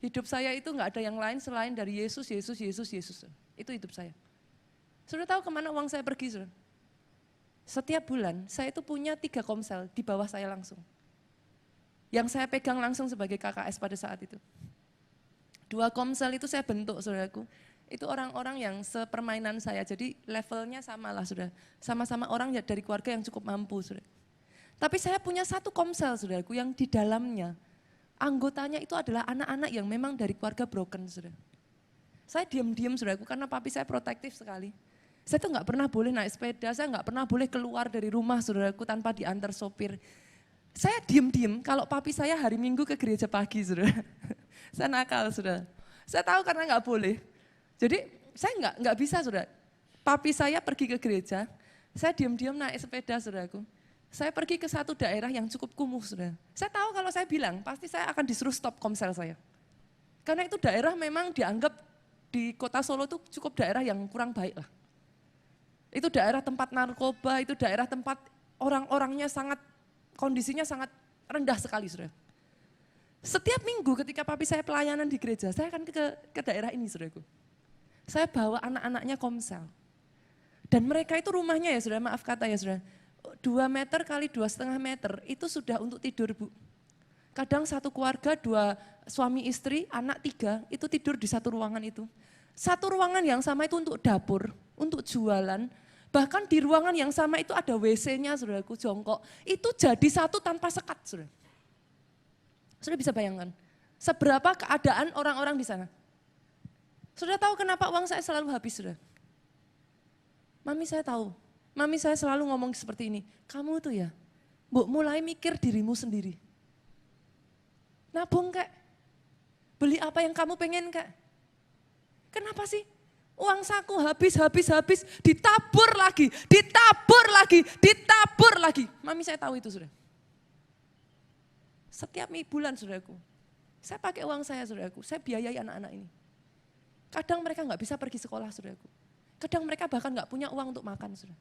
Hidup saya itu nggak ada yang lain selain dari Yesus, Yesus, Yesus, Yesus. Itu hidup saya. Sudah tahu kemana uang saya pergi, saudara? Setiap bulan saya itu punya 3 komsel di bawah saya langsung. Yang saya pegang langsung sebagai KKS pada saat itu. 2 komsel itu saya bentuk, saudaraku. Itu orang-orang yang sepermainan saya, jadi levelnya sama lah, saudara. Sama-sama orang dari keluarga yang cukup mampu, saudara. Tapi saya punya 1 komsel saudaraku yang di dalamnya anggotanya itu adalah anak-anak yang memang dari keluarga broken saudara. Saya diam-diam saudaraku karena papi saya protektif sekali. Saya tuh nggak pernah boleh naik sepeda, saya nggak pernah boleh keluar dari rumah saudaraku tanpa diantar sopir. Saya diem-diem kalau papi saya hari Minggu ke gereja pagi, saudara. Saya nakal, saudara. Saya tahu karena nggak boleh. Jadi saya nggak bisa, saudara. Papi saya pergi ke gereja, saya diem-diem naik sepeda, saudaraku. Saya pergi ke satu daerah yang cukup kumuh, saudara. Saya tahu kalau saya bilang, pasti saya akan disuruh stop komsel saya. Karena itu daerah memang dianggap di kota Solo itu cukup daerah yang kurang baik lah. Itu daerah tempat narkoba, itu daerah tempat orang-orangnya sangat, kondisinya sangat rendah sekali, saudara. Setiap minggu ketika papi saya pelayanan di gereja, saya akan ke daerah ini, saudaraku. Saya bawa anak-anaknya komsel. Dan mereka itu rumahnya ya saudara, maaf kata ya saudara, 2 meter kali 2,5 meter itu sudah untuk tidur, Bu. Kadang satu keluarga, 2 suami istri, anak 3, itu tidur di satu ruangan itu. Satu ruangan yang sama itu untuk dapur, untuk jualan, bahkan di ruangan yang sama itu ada WC-nya, saudaraku, jongkok. Itu jadi satu tanpa sekat, saudara. Saudara bisa bayangkan, seberapa keadaan orang-orang di sana. Saudara tahu kenapa uang saya selalu habis, saudara? Mami saya tahu, mami saya selalu ngomong seperti ini, kamu tuh ya, Bu, mulai mikir dirimu sendiri. Nabung kak, beli apa yang kamu pengen kak. Kenapa sih? Uang saku habis, ditabur lagi. Mami saya tahu itu sudah. Setiap bulan saudaraku, saya pakai uang saya saudaraku, saya biayai anak-anak ini. Kadang mereka nggak bisa pergi sekolah saudaraku. Kadang mereka bahkan nggak punya uang untuk makan saudara.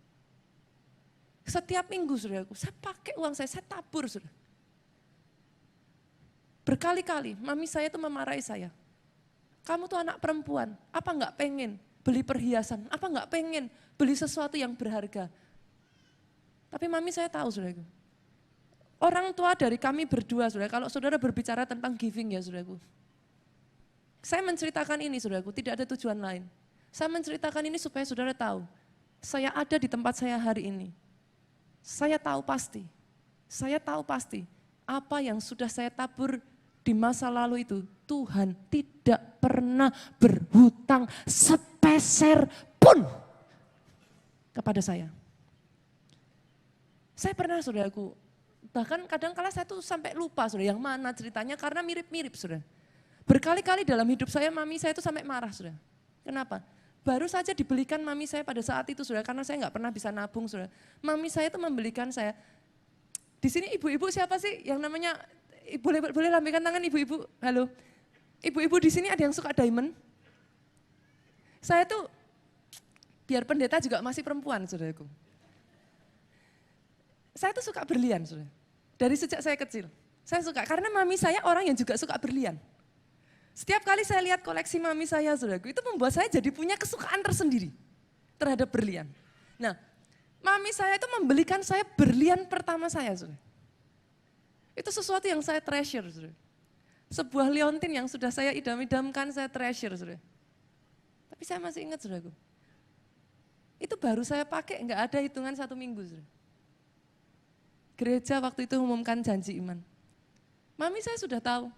Setiap minggu saudaraku, saya pakai uang saya tabur saudara. Berkali-kali mami saya itu memarahi saya. Kamu tuh anak perempuan, apa nggak pengen beli perhiasan, apa nggak pengen beli sesuatu yang berharga. Tapi mami saya tahu saudaraku, orang tua dari kami berdua saudara, kalau saudara berbicara tentang giving ya saudaraku. Saya menceritakan ini saudaraku, tidak ada tujuan lain. Saya menceritakan ini supaya saudara tahu, saya ada di tempat saya hari ini. Saya tahu pasti apa yang sudah saya tabur di masa lalu itu, Tuhan tidak pernah berhutang sepeser pun kepada saya. Saya pernah saudaraku, bahkan kadang kala saya tuh sampai lupa saudara, yang mana ceritanya karena mirip-mirip saudara. Berkali-kali dalam hidup saya, mami saya itu sampai marah saudara. Kenapa? Baru saja dibelikan mami saya pada saat itu saudara, karena saya nggak pernah bisa nabung saudara. Mami saya itu membelikan saya, di sini ibu-ibu siapa sih yang namanya, boleh lambaikan tangan ibu-ibu, halo. Ibu-ibu di sini ada yang suka diamond? Saya tuh, biar pendeta juga masih perempuan saudaraku. Saya tuh suka berlian saudara, dari sejak saya kecil. Saya suka, karena mami saya orang yang juga suka berlian. Setiap kali saya lihat koleksi mami saya saudaraku, itu membuat saya jadi punya kesukaan tersendiri terhadap berlian. Nah, mami saya itu membelikan saya berlian pertama saya saudara. Itu sesuatu yang saya treasure saudara. Sebuah liontin yang sudah saya idam-idamkan, saya treasure saudara. Tapi saya masih ingat saudaraku, itu baru saya pakai, nggak ada hitungan 1 minggu saudara. Gereja waktu itu umumkan janji iman. Mami saya sudah tahu.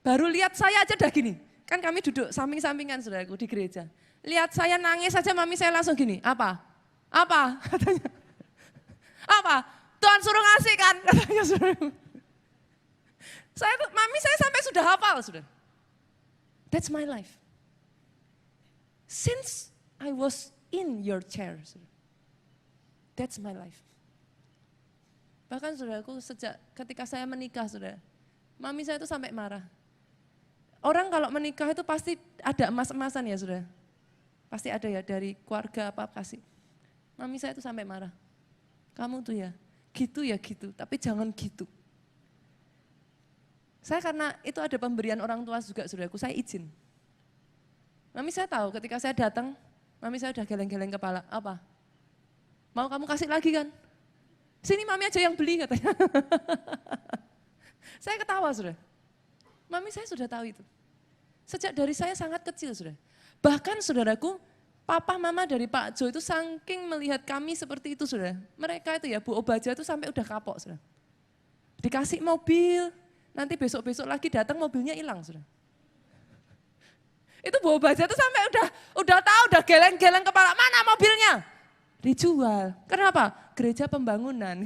Baru lihat saya aja dah gini. Kan kami duduk samping-sampingan saudaraku di gereja. Lihat saya nangis saja, mami saya langsung gini, apa? Apa? Katanya. Apa? Tuhan suruh ngasih kan? Katanya saudaraku. Mami saya sampai sudah hafal sudah. That's my life. Since I was in your chair. Saudara. That's my life. Bahkan saudaraku sejak ketika saya menikah saudara, mami saya itu sampai marah. Orang kalau menikah itu pasti ada emas-emasan ya saudara. Pasti ada ya dari keluarga apa kasih. Mami saya itu sampai marah. Kamu tuh ya gitu, tapi jangan gitu. Saya karena itu ada pemberian orang tua juga saudaraku, saya izin. Mami saya tahu ketika saya datang, mami saya udah geleng-geleng kepala, apa? Mau kamu kasih lagi kan? Sini mami aja yang beli katanya. Saya ketawa saudara. Mami saya sudah tahu itu. Sejak dari saya sangat kecil saudara. Bahkan saudaraku, papa mama dari Pak Jo itu saking melihat kami seperti itu saudara. Mereka itu ya Bu Obaja itu sampai udah kapok saudara. Dikasih mobil, nanti besok-besok lagi datang mobilnya hilang saudara. Itu Bu Obaja itu sampai udah tahu, udah geleng-geleng kepala, mana mobilnya? Dijual. Kenapa? Gereja pembangunan.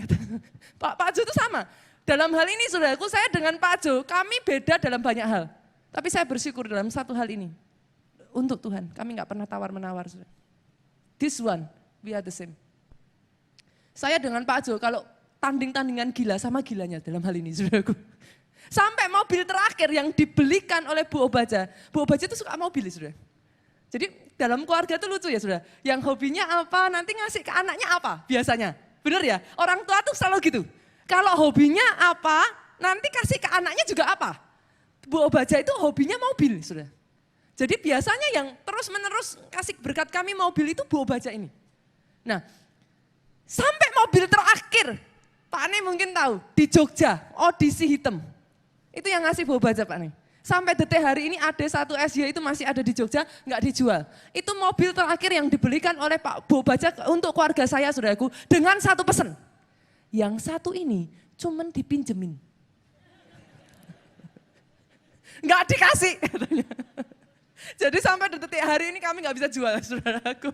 Pak Jo itu sama. dalam hal ini saudaraku, saya dengan Pak Jo, kami beda dalam banyak hal. Tapi saya bersyukur dalam satu hal ini. Untuk Tuhan, kami gak pernah tawar-menawar. This one, we are the same. Saya dengan Pak Jo, kalau tanding-tandingan gila sama gilanya dalam hal ini, saudaraku. Sampai mobil terakhir yang dibelikan oleh Bu Obaja. Bu Obaja itu suka mobil, saudara. Jadi dalam keluarga itu lucu ya, saudara. Yang hobinya apa, nanti ngasih ke anaknya apa biasanya. Benar ya? Orang tua tuh selalu gitu. Kalau hobinya apa, nanti kasih ke anaknya juga apa. Bu Obaja itu hobinya mobil, saudara. Jadi biasanya yang terus-menerus kasih berkat kami mobil itu Bu Obaja ini. Nah, sampai mobil terakhir, Pak Ne mungkin tahu, di Jogja, audisi hitam. Itu yang ngasih Bu Obaja Pak Ne. Sampai detik hari ini AD1SY itu masih ada di Jogja, nggak dijual. Itu mobil terakhir yang dibelikan oleh Pak Bu Obaja untuk keluarga saya, saudaraku, dengan satu pesan. Yang satu ini cuman dipinjemin. Nggak dikasih katanya. Jadi sampai detik hari ini kami nggak bisa jual, saudaraku.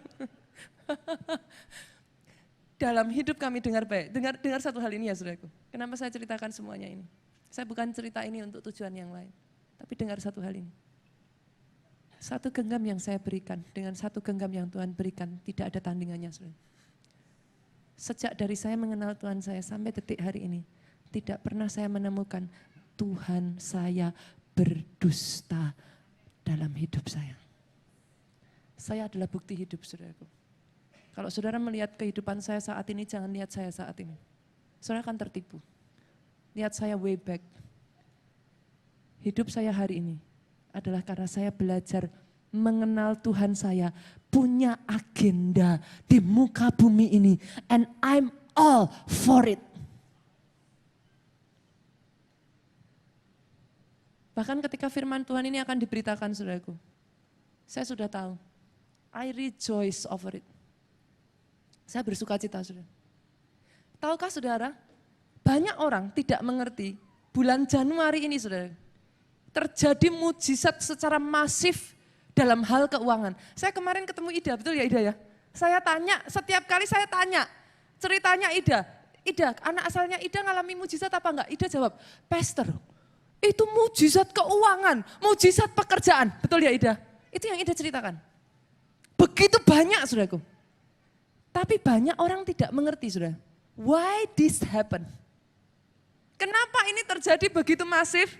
Dalam hidup kami dengar baik, dengar satu hal ini ya saudaraku. Kenapa saya ceritakan semuanya ini? Saya bukan cerita ini untuk tujuan yang lain. Tapi dengar satu hal ini. Satu genggam yang saya berikan dengan satu genggam yang Tuhan berikan tidak ada tandingannya, saudara. Sejak dari saya mengenal Tuhan saya sampai detik hari ini, tidak pernah saya menemukan Tuhan saya berdusta dalam hidup saya. Saya adalah bukti hidup, saudaraku. Kalau saudara melihat kehidupan saya saat ini, jangan lihat saya saat ini. Saudara akan tertipu. Lihat saya way back. Hidup saya hari ini adalah karena saya belajar mengenal Tuhan saya, punya agenda di muka bumi ini, and I'm all for it. Bahkan ketika firman Tuhan ini akan diberitakan, saudaraku, saya sudah tahu, I rejoice over it. Saya bersuka cita, saudara. Tahukah saudara, banyak orang tidak mengerti bulan Januari ini, saudara, terjadi mujizat secara masif dalam hal keuangan. Saya kemarin ketemu Ida, betul ya Ida ya? Saya tanya, setiap kali saya tanya, ceritanya Ida, anak asalnya Ida ngalami mujizat apa enggak? Ida jawab, Pastor, itu mujizat keuangan, mujizat pekerjaan. Betul ya Ida? Itu yang Ida ceritakan. Begitu banyak, saudaraku. Tapi banyak orang tidak mengerti, saudara. Why this happen? Kenapa ini terjadi begitu masif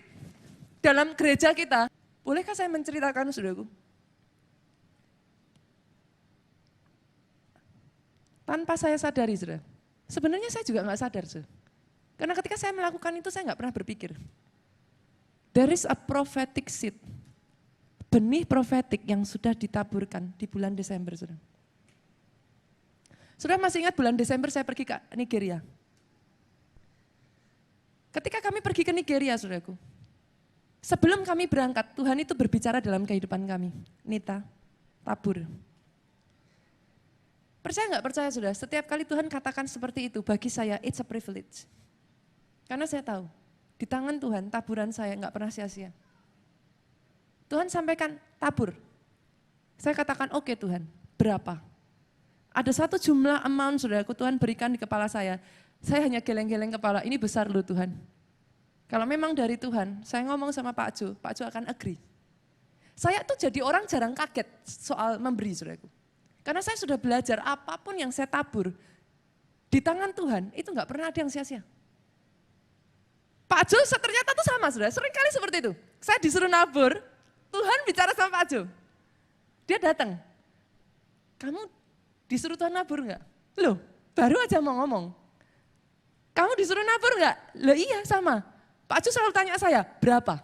dalam gereja kita? Bolehkah saya menceritakan, saudaraku? Tanpa saya sadari, saudara. Sebenarnya saya juga nggak sadar, saudara. Karena ketika saya melakukan itu, saya nggak pernah berpikir. There is a prophetic seed. Benih profetik yang sudah ditaburkan di bulan Desember, saudara. Saudara masih ingat bulan Desember saya pergi ke Nigeria? Ketika kami pergi ke Nigeria, saudaraku, sebelum kami berangkat, Tuhan itu berbicara dalam kehidupan kami. Nita, tabur. Percaya nggak percaya, saudara? Setiap kali Tuhan katakan seperti itu, bagi saya it's a privilege. Karena saya tahu, di tangan Tuhan taburan saya nggak pernah sia-sia. Tuhan sampaikan tabur. Saya katakan oke Tuhan, berapa? Ada satu jumlah amount, saudaraku, Tuhan berikan di kepala saya. Saya hanya geleng-geleng kepala, ini besar loh Tuhan. Kalau memang dari Tuhan, saya ngomong sama Pak Jo akan agree. Saya tuh jadi orang jarang kaget soal memberi, saudaraku. Karena saya sudah belajar apapun yang saya tabur di tangan Tuhan, itu nggak pernah ada yang sia-sia. Pak Jo ternyata tuh sama, saudara. Sering kali seperti itu. Saya disuruh nabur, Tuhan bicara sama Pak Jo. Dia datang. Kamu disuruh Tuhan nabur nggak? Loh, baru aja mau ngomong. Kamu disuruh nabur nggak? Loh iya sama. Pak Jo selalu tanya saya, berapa?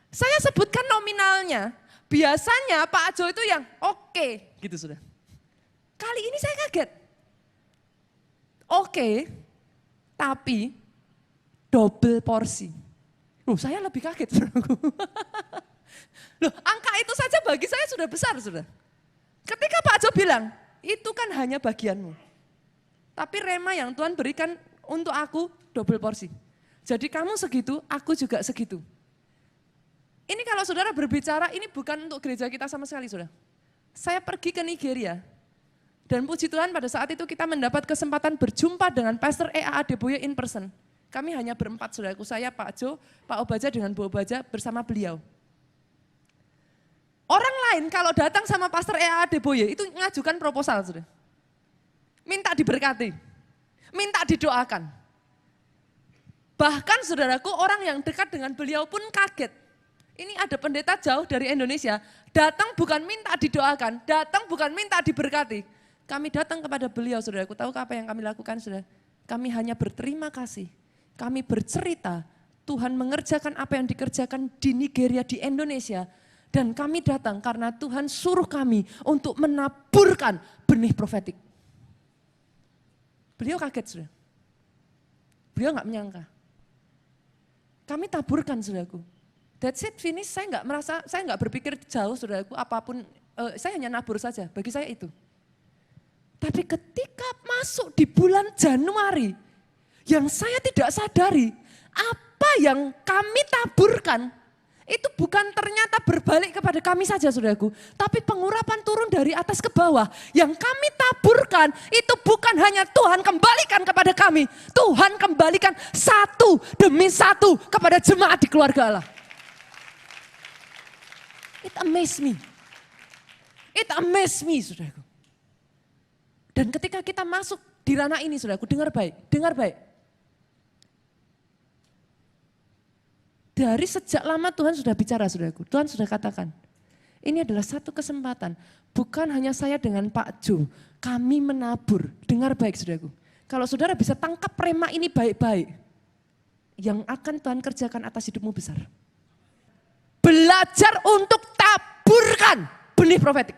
Saya sebutkan nominalnya. Biasanya Pak Jo itu yang oke, gitu sudah. Kali ini saya kaget. Oke, tapi double porsi. Loh, saya lebih kaget. Loh, angka itu saja bagi saya sudah besar, sudah. Ketika Pak Jo bilang, itu kan hanya bagianmu. Tapi rema yang Tuhan berikan untuk aku double porsi. Jadi kamu segitu, aku juga segitu. Ini kalau saudara berbicara, ini bukan untuk gereja kita sama sekali, saudara. Saya pergi ke Nigeria, dan puji Tuhan pada saat itu kita mendapat kesempatan berjumpa dengan Pastor E.A. Adeboye in person. Kami hanya berempat saudaraku, saya, Pak Jo, Pak Obaja dengan Bu Obaja bersama beliau. Orang lain kalau datang sama Pastor E.A. Adeboye itu ngajukan proposal, saudara. Minta diberkati, minta didoakan. Bahkan saudaraku orang yang dekat dengan beliau pun kaget. Ini ada pendeta jauh dari Indonesia, datang bukan minta didoakan, datang bukan minta diberkati. Kami datang kepada beliau, saudaraku, tahu apa yang kami lakukan, saudara? Kami hanya berterima kasih. Kami bercerita, Tuhan mengerjakan apa yang dikerjakan di Nigeria, di Indonesia. Dan kami datang karena Tuhan suruh kami untuk menaburkan benih profetik. Beliau kaget, saudara. Beliau nggak menyangka. Kami taburkan, saudaraku. That's it, finish. Saya nggak berpikir jauh, saudaraku, apapun. Saya hanya nabur saja, bagi saya itu. Tapi ketika masuk di bulan Januari, yang saya tidak sadari, apa yang kami taburkan, itu bukan ternyata berbalik kepada kami saja, saudaraku. Tapi pengurapan turun dari atas ke bawah. Yang kami taburkan, itu bukan hanya Tuhan kembalikan kepada kami. Tuhan kembalikan satu demi satu kepada jemaat di keluarga Allah. It amazed me. It amazed me, saudaraku. Dan ketika kita masuk di ranah ini, saudaraku, dengar baik, dengar baik. Dari sejak lama Tuhan sudah bicara, saudaraku. Tuhan sudah katakan, ini adalah satu kesempatan. Bukan hanya saya dengan Pak Jo, kami menabur. Dengar baik, saudaraku. Kalau saudara bisa tangkap rema ini baik-baik, yang akan Tuhan kerjakan atas hidupmu besar. Belajar untuk taburkan benih profetik.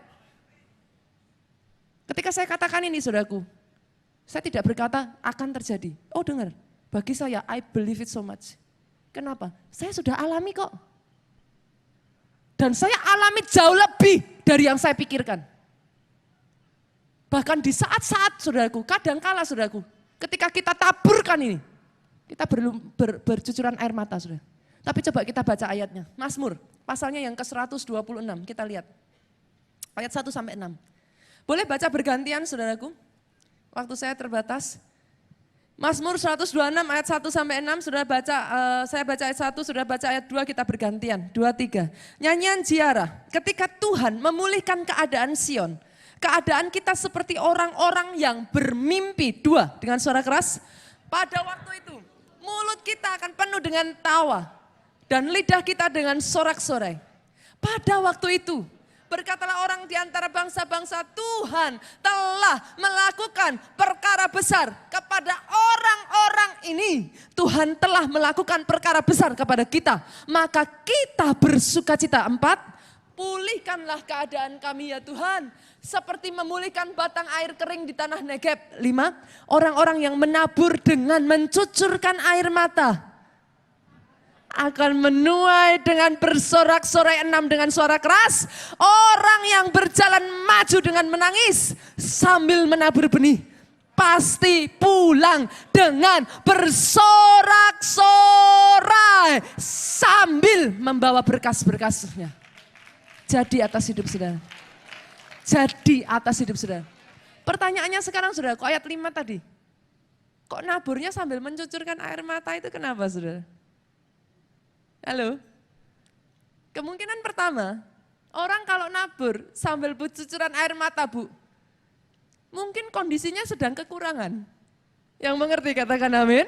Ketika saya katakan ini, saudaraku, saya tidak berkata akan terjadi. Oh dengar, bagi saya, I believe it so much. Kenapa? Saya sudah alami kok. Dan saya alami jauh lebih dari yang saya pikirkan. Bahkan di saat-saat, saudaraku, kadangkala, saudaraku, ketika kita taburkan ini, kita bercucuran air mata, saudara. Tapi coba kita baca ayatnya. Mazmur, pasalnya yang ke-126, kita lihat. Ayat 1 sampai 6. Boleh baca bergantian, saudaraku? Waktu saya terbatas. Mazmur 126 ayat 1 sampai 6, sudah baca, saya baca ayat 1, sudah baca ayat 2, kita bergantian. 2, 3. Nyanyian ziarah, ketika Tuhan memulihkan keadaan Sion, keadaan kita seperti orang-orang yang bermimpi. 2, dengan suara keras. Pada waktu itu, mulut kita akan penuh dengan tawa, dan lidah kita dengan sorak-sorai. Pada waktu itu, berkatalah orang di antara bangsa-bangsa, Tuhan telah melakukan perkara besar kepada orang-orang ini. Tuhan telah melakukan perkara besar kepada kita, maka kita bersuka cita. 4, pulihkanlah keadaan kami ya Tuhan, seperti memulihkan batang air kering di tanah Negeb. 5, orang-orang yang menabur dengan mencucurkan air mata akan menuai dengan bersorak-sorai. 6, dengan suara keras. Orang yang berjalan maju dengan menangis sambil menabur benih, pasti pulang dengan bersorak-sorai sambil membawa berkas-berkasnya. Jadi atas hidup saudara. Jadi atas hidup saudara. Pertanyaannya sekarang saudara, kok ayat 5 tadi? Kok naburnya sambil mencucurkan air mata itu kenapa saudara? Halo? Kemungkinan pertama, orang kalau nabur sambil cucuran air mata bu, mungkin kondisinya sedang kekurangan. Yang mengerti katakan amin.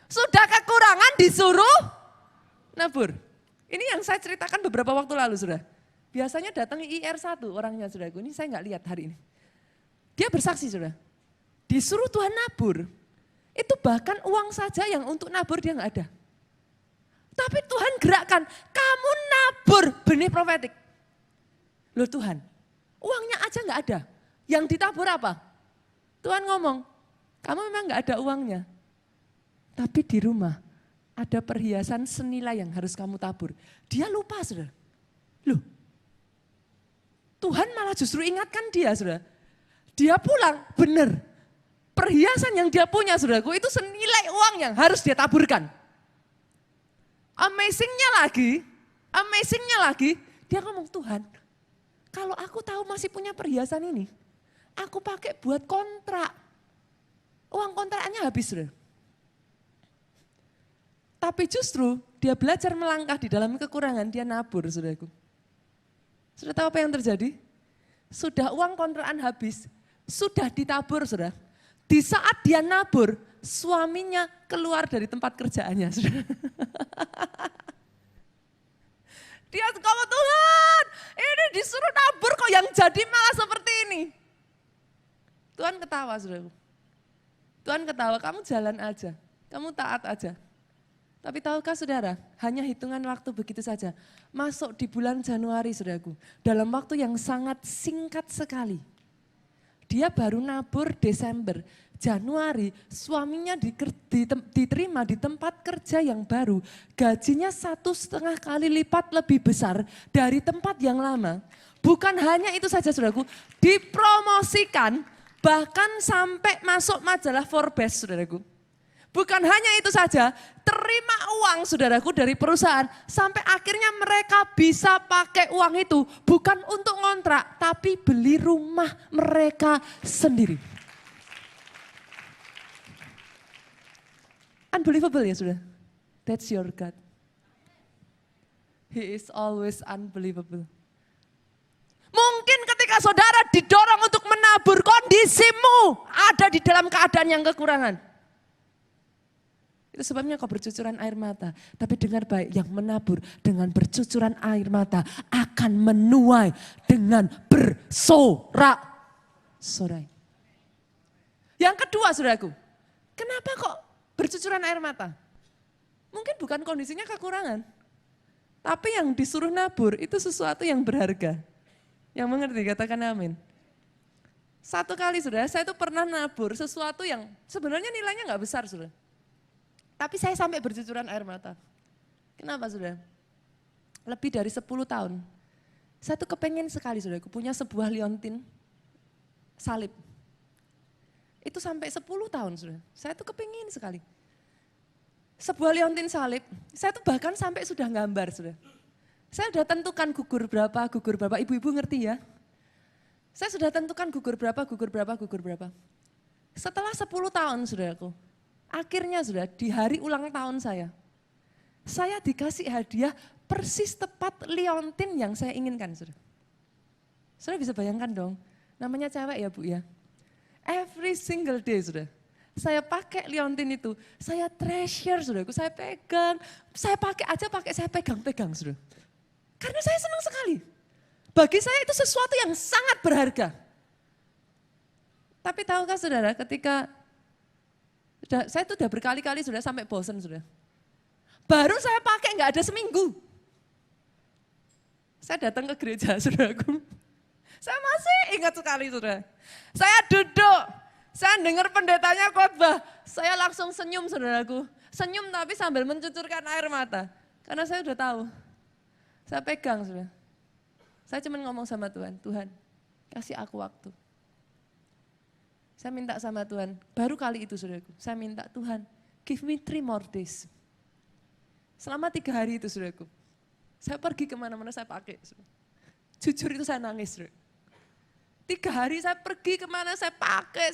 Sudah kekurangan disuruh nabur. Ini yang saya ceritakan beberapa waktu lalu sudah. Biasanya datang IR1 orangnya saudaraku, ini saya nggak lihat hari ini. Dia bersaksi sudah, disuruh Tuhan nabur, itu bahkan uang saja yang untuk nabur dia nggak ada. Tapi Tuhan gerakkan, kamu nabur benih profetik. Loh Tuhan, uangnya aja nggak ada. Yang ditabur apa? Tuhan ngomong, kamu memang nggak ada uangnya. Tapi di rumah ada perhiasan senilai yang harus kamu tabur. Dia lupa saudara. Loh, Tuhan malah justru ingatkan dia saudara. Dia pulang, benar. Perhiasan yang dia punya saudaraku itu senilai uang yang harus dia taburkan. Amazingnya lagi, dia ngomong Tuhan, kalau aku tahu masih punya perhiasan ini, aku pakai buat kontrak. Uang kontraknya habis. Saudara. Tapi justru dia belajar melangkah di dalam kekurangan, dia nabur, saudaraku. Sudah tahu apa yang terjadi? Sudah uang kontrakan habis, sudah ditabur, saudara. Di saat dia nabur, suaminya keluar dari tempat kerjaannya, saudara. Dia ngomong, Tuhan, ini disuruh nabur kok yang jadi malah seperti ini. Tuhan ketawa, saudaraku. Tuhan ketawa, kamu jalan aja, kamu taat aja. Tapi tahukah saudara, hanya hitungan waktu begitu saja. Masuk di bulan Januari, saudaraku. Dalam waktu yang sangat singkat sekali. Dia baru nabur Desember. Januari suaminya diterima di tempat kerja yang baru. Gajinya 1,5 kali lipat lebih besar dari tempat yang lama. Bukan hanya itu saja, saudaraku. Dipromosikan bahkan sampai masuk majalah Forbes, saudaraku. Bukan hanya itu saja, terima uang saudaraku dari perusahaan sampai akhirnya mereka bisa pakai uang itu bukan untuk ngontrak tapi beli rumah mereka sendiri. Unbelievable ya saudara? That's your God. He is always unbelievable. Mungkin ketika saudara didorong untuk menabur, kondisimu ada di dalam keadaan yang kekurangan. Itu sebabnya kau bercucuran air mata. Tapi dengar baik, yang menabur dengan bercucuran air mata akan menuai dengan bersorak-sorai. Yang kedua saudaraku, kenapa kok bercucuran air mata? Mungkin bukan kondisinya kekurangan. Tapi yang disuruh nabur itu sesuatu yang berharga. Yang mengerti katakan amin. Satu kali saudara, saya itu pernah nabur sesuatu yang sebenarnya nilainya gak besar saudara. Tapi saya sampai bercucuran air mata. Kenapa saudara? Lebih dari 10 tahun. Saya tuh kepengen sekali saudara, punya sebuah liontin salib. Itu sampai 10 tahun saudara. Saya tuh kepengen sekali. Sebuah liontin salib, saya tuh bahkan sampai sudah gambar saudara. Saya sudah tentukan gugur berapa, ibu-ibu ngerti ya. Saya sudah tentukan gugur berapa. Setelah 10 tahun saudaraku. Akhirnya sudah di hari ulang tahun saya dikasih hadiah persis tepat liontin yang saya inginkan. Saudara bisa bayangkan dong, namanya cewek ya Bu ya. Every single day sudah, saya pakai liontin itu, saya treasure saudaraku, saya pegang, saya pegang saudara. Karena saya senang sekali. Bagi saya itu sesuatu yang sangat berharga. Tapi tahukah saudara ketika saya tuh udah berkali-kali sudah sampai bosan sudah. Baru saya pakai nggak ada seminggu. Saya datang ke gereja saudaraku. Saya masih ingat sekali saudara. Saya duduk, saya dengar pendetanya khotbah. Saya langsung senyum saudaraku. Senyum tapi sambil mencucurkan air mata. Karena saya udah tahu. Saya pegang saudara. Saya cuma ngomong sama Tuhan, Tuhan kasih aku waktu. Saya minta sama Tuhan, baru kali itu saudaraku, saya minta Tuhan, give me 3 more days. Selama 3 hari itu saudaraku, saya pergi kemana-mana saya pakai. Saudara. Jujur itu saya nangis saudara. 3 hari saya pergi kemana saya pakai.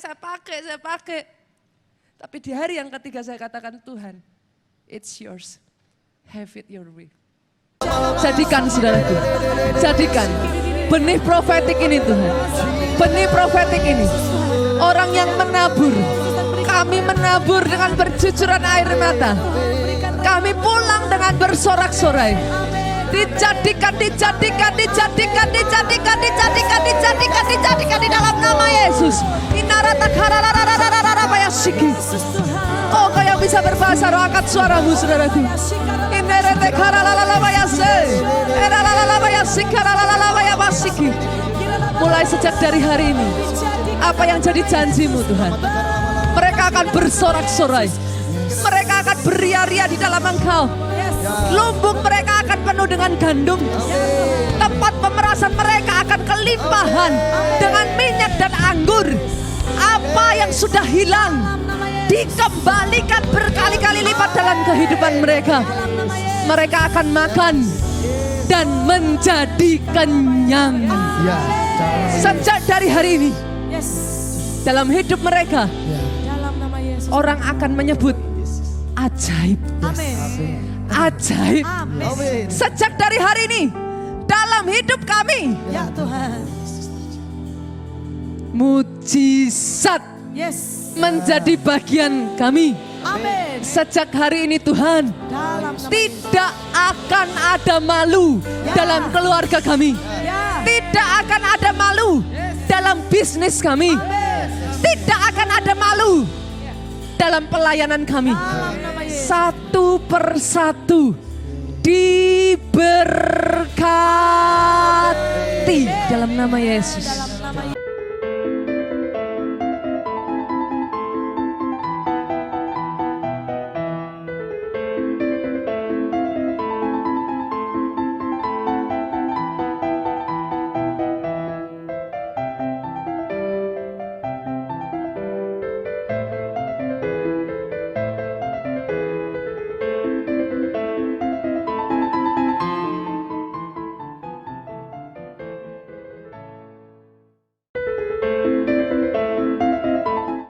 Tapi di hari yang ketiga saya katakan Tuhan, it's yours, have it your way. Jadikan saudaraku, jadikan benih profetik ini Tuhan, benih profetik ini. Orang yang menabur, kami menabur dengan bercucuran air mata. Kami pulang dengan bersorak-sorai. Dijadikan di dalam nama Yesus. Oh, kau yang bisa berbahasa roh, angkat suaramu saudaraku. Mulai sejak dari hari ini, apa yang jadi janjimu Tuhan? Mereka akan bersorak-sorai. Mereka akan beria-ria di dalam Engkau. Lumbung mereka akan penuh dengan gandum. Tempat pemerasan mereka akan kelimpahan dengan minyak dan anggur. Apa yang sudah hilang dikembalikan berkali-kali lipat dalam kehidupan mereka. Mereka akan makan dan menjadi kenyang. Sejak dari hari ini, dalam hidup mereka, orang akan menyebut ajaib. Amin. Ajaib. Amin. Sejak dari hari ini dalam hidup kami. Ya Tuhan. Mujizat Yes. menjadi bagian kami. Amin. Sejak hari ini Tuhan, Dalam nama tidak akan ada malu dalam keluarga kami. Ya. Tidak akan ada malu dalam bisnis kami. Tidak akan ada malu dalam pelayanan kami. Dalam nama Yesus. Satu persatu diberkati dalam nama Yesus. Dalam